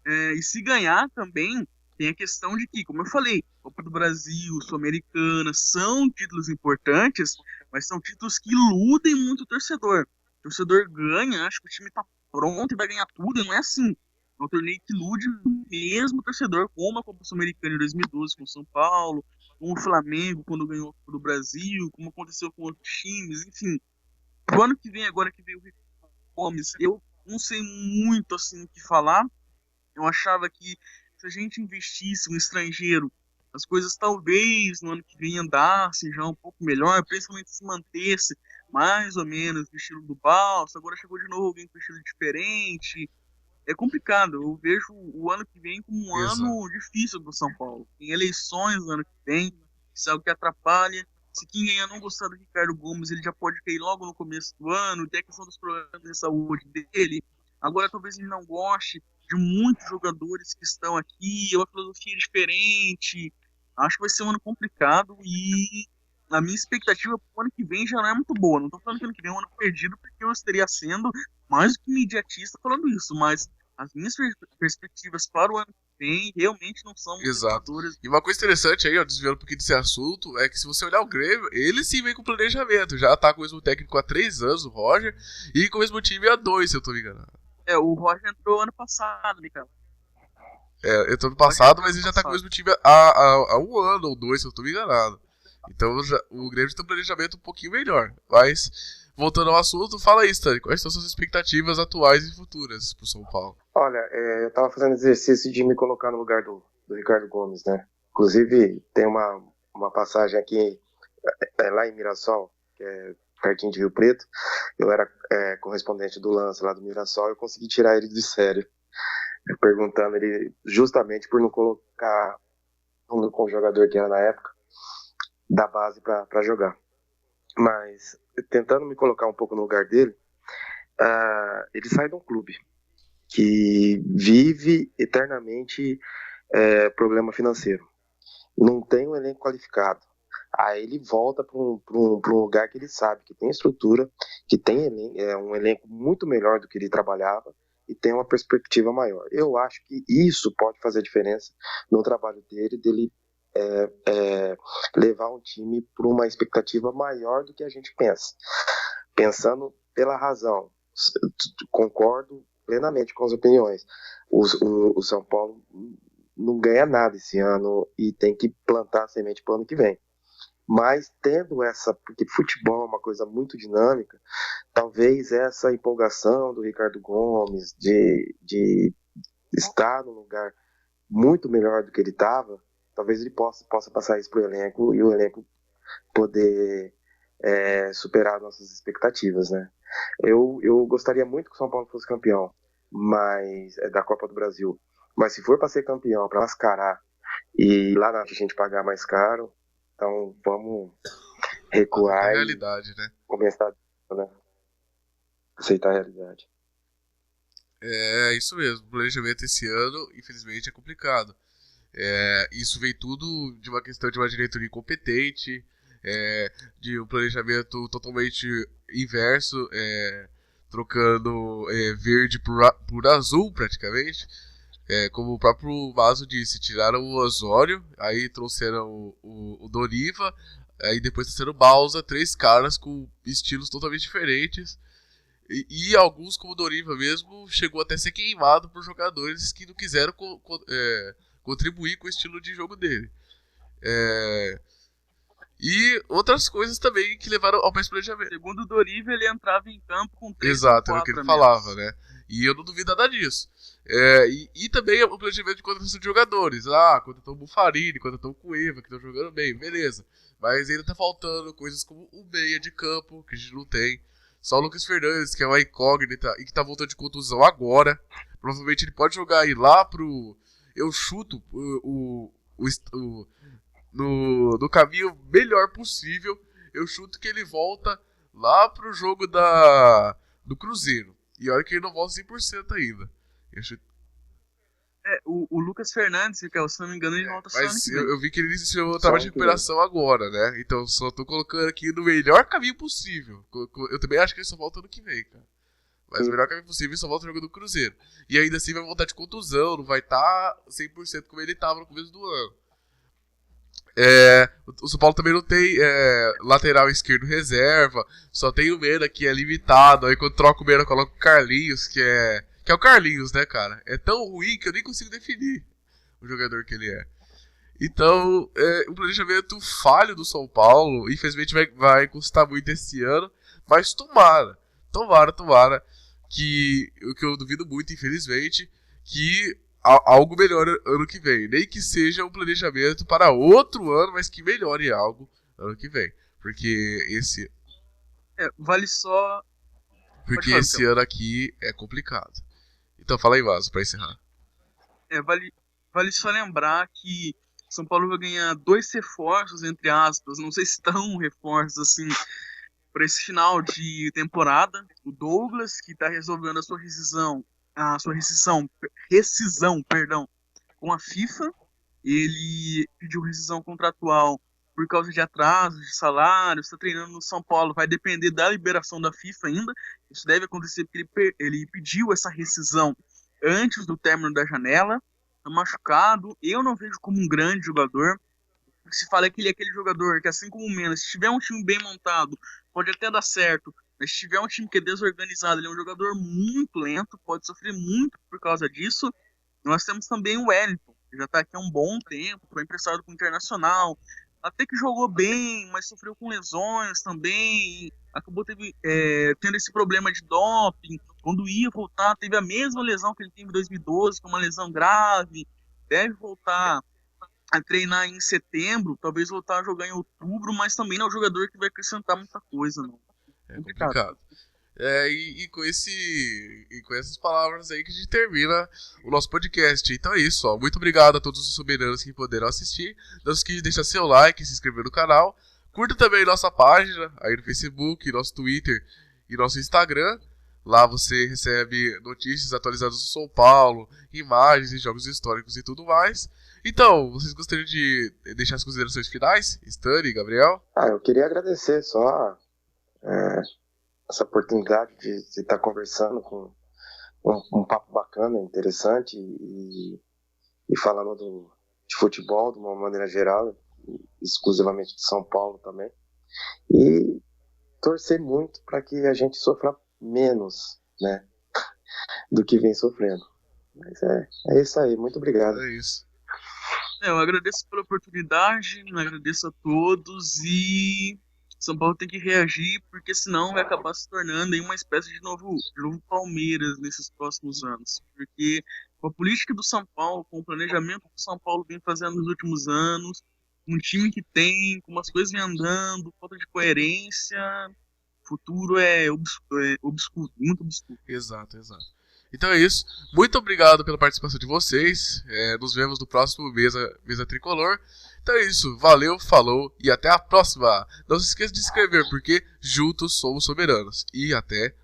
E se ganhar também, tem a questão de que, como eu falei, Copa do Brasil, Sul-Americana, são títulos importantes, mas são títulos que iludem muito o torcedor. O torcedor ganha, acha que o time tá pronto e vai ganhar tudo, e não é assim. É um torneio que ilude mesmo o torcedor, como a Copa Sul-Americana em 2012 com o São Paulo, com o Flamengo quando ganhou a Copa do Brasil, como aconteceu com outros times, enfim. O ano que vem, agora que veio o Ricardo Gomes, eu não sei muito assim o que falar. Eu achava que se a gente investisse um estrangeiro, as coisas talvez no ano que vem andassem já um pouco melhor, principalmente se mantesse mais ou menos no estilo do Balsa. Agora chegou de novo alguém com estilo diferente. É complicado. Eu vejo o ano que vem como um ano difícil para o São Paulo. Tem eleições no ano que vem, isso é algo que atrapalha. Se quem ganhar não gostar do Ricardo Gomes, ele já pode cair logo no começo do ano. Tem a questão dos problemas de saúde dele. Agora talvez ele não goste de muitos jogadores que estão aqui, é uma filosofia diferente. Acho que vai ser um ano complicado e a minha expectativa para o ano que vem já não é muito boa. Não estou falando que ano que vem é um ano perdido, porque eu estaria sendo mais do que imediatista falando isso, mas as minhas perspectivas para o ano que vem realmente não são muito animadoras. E uma coisa interessante aí, ó, desviando um pouquinho desse assunto, é que se você olhar o Grêmio, ele sim vem com planejamento. Já tá com o mesmo técnico há 3 anos, o Roger, e com o mesmo time há 2, se eu tô me enganando. O Roger entrou ano passado, né, cara? Entrou ano passado, mas ele já tá com o mesmo time há 1 ano ou 2, se eu tô me enganado. Então o Grêmio tem um planejamento um pouquinho melhor. Mas, voltando ao assunto, fala aí, Stanley, quais são suas expectativas atuais e futuras pro São Paulo? Olha, eu tava fazendo exercício de me colocar no lugar do Ricardo Gomes, né? Inclusive, tem uma passagem aqui, lá em Mirassol, que é pertinho de Rio Preto. Eu era correspondente do Lance lá do Mirassol, eu consegui tirar ele de sério, perguntando ele justamente por não colocar com o jogador que era na época da base para jogar. Mas tentando me colocar um pouco no lugar dele, ele sai de um clube que vive eternamente problema financeiro, não tem um elenco qualificado. Aí ele volta para um lugar que ele sabe que tem estrutura, que tem um elenco muito melhor do que ele trabalhava e tem uma perspectiva maior. Eu acho que isso pode fazer diferença no trabalho dele levar um time para uma expectativa maior do que a gente pensa. Pensando pela razão, concordo plenamente com as opiniões. O São Paulo não ganha nada esse ano e tem que plantar a semente para o ano que vem. Mas tendo porque futebol é uma coisa muito dinâmica, talvez essa empolgação do Ricardo Gomes de estar num lugar muito melhor do que ele estava, talvez ele possa passar isso para o elenco e o elenco poder superar nossas expectativas, né? Eu gostaria muito que o São Paulo fosse campeão, mas da Copa do Brasil. Mas se for para ser campeão, para mascarar e lá na gente pagar mais caro, então vamos recuar a realidade, né? Começar, né? Aceitar a realidade. É isso mesmo. O planejamento esse ano, infelizmente, é complicado. Isso vem tudo de uma questão de uma diretoria incompetente, de um planejamento totalmente inverso, trocando verde por azul praticamente. Como o próprio Mazo disse, tiraram o Osório, aí trouxeram o Doriva, aí depois trouxeram o Balsa, 3 caras com estilos totalmente diferentes. E alguns, como o Doriva mesmo, chegou até a ser queimado por jogadores que não quiseram contribuir com o estilo de jogo dele. E outras coisas também que levaram ao mais planejamento. Segundo o Doriva, ele entrava em campo com 3 Exato, era o que ele falava, né? E eu não duvido nada disso. E também o planejamento de contratação de jogadores. Contratou o Bufarini, contratou o Cueva, que estão jogando bem, beleza. Mas ainda tá faltando coisas como o meia de campo, que a gente não tem. Só o Lucas Fernandes, que é uma incógnita e que tá voltando de contusão agora. Provavelmente ele pode jogar aí lá pro... Eu chuto no caminho melhor possível. Eu chuto que ele volta lá pro jogo do Cruzeiro. E olha que ele não volta 100% ainda. O Lucas Fernandes, que se não me engano, ele volta só ano Mas que vem. eu vi que ele iniciou o trabalho de recuperação agora, né? Então só tô colocando aqui no melhor caminho possível. Eu também acho que ele só volta ano que vem, cara. Mas o melhor caminho possível, ele só volta jogando Cruzeiro. E ainda assim vai voltar de contusão, não vai estar 100% como ele estava no começo do ano. O São Paulo também não tem lateral esquerdo reserva, só tem o Mena que é limitado. Aí quando troca o Mena, coloca o Carlinhos, que é o Carlinhos, né, cara? É tão ruim que eu nem consigo definir o jogador que ele é. Então, um planejamento falho do São Paulo, infelizmente vai custar muito esse ano, mas tomara, que o que eu duvido muito, infelizmente, que algo melhore ano que vem. Nem que seja um planejamento para outro ano, mas que melhore algo ano que vem. Porque esse Vale só... Porque esse ano aqui é complicado. Então fala aí, Vaso, pra encerrar. Vale só lembrar que São Paulo vai ganhar 2 reforços, entre aspas, não sei se tão reforços assim, para esse final de temporada. O Douglas, que está resolvendo a sua rescisão, perdão, com a FIFA. Ele pediu rescisão contratual por causa de atrasos de salário, está treinando no São Paulo, vai depender da liberação da FIFA ainda. Isso deve acontecer porque ele pediu essa rescisão antes do término da janela. Está machucado, eu não vejo como um grande jogador. Se fala que ele é aquele jogador que, assim como o Mena, se tiver um time bem montado, pode até dar certo, mas se tiver um time que é desorganizado, ele é um jogador muito lento, pode sofrer muito por causa disso. Nós temos também o Wellington, que já está aqui há um bom tempo, foi emprestado para o Internacional, até que jogou bem, mas sofreu com lesões também, acabou tendo esse problema de doping. Quando ia voltar, teve a mesma lesão que ele teve em 2012, que é uma lesão grave. Deve voltar a treinar em setembro, talvez voltar a jogar em outubro, mas também não é um jogador que vai acrescentar muita coisa, não. É complicado. E com essas palavras aí que a gente termina o nosso podcast. Então é isso, ó. Muito obrigado a todos os soberanos que puderam assistir. Não se esqueça de deixar seu like, se inscrever no canal. Curta também nossa página aí no Facebook, nosso Twitter e nosso Instagram. Lá você recebe notícias atualizadas do São Paulo, imagens e jogos históricos e tudo mais. Então, vocês gostariam de deixar as considerações finais? Stani, Gabriel? Eu queria agradecer só essa oportunidade de estar conversando com um papo bacana, interessante e falando de futebol de uma maneira geral, exclusivamente de São Paulo também. E torcer muito para que a gente sofra menos, né, do que vem sofrendo. Mas é isso aí, muito obrigado. É isso. Eu agradeço pela oportunidade, agradeço a todos e São Paulo tem que reagir, porque senão vai acabar se tornando aí uma espécie de novo Palmeiras nesses próximos anos. Porque com a política do São Paulo, com o planejamento que o São Paulo vem fazendo nos últimos anos, um time que tem, com umas coisas vem andando, falta de coerência, o futuro é obscuro, muito obscuro. Exato. Então é isso. Muito obrigado pela participação de vocês. Nos vemos no próximo Mesa Tricolor. Então é isso. Valeu, falou e até a próxima. Não se esqueça de se inscrever, porque juntos somos soberanos. E até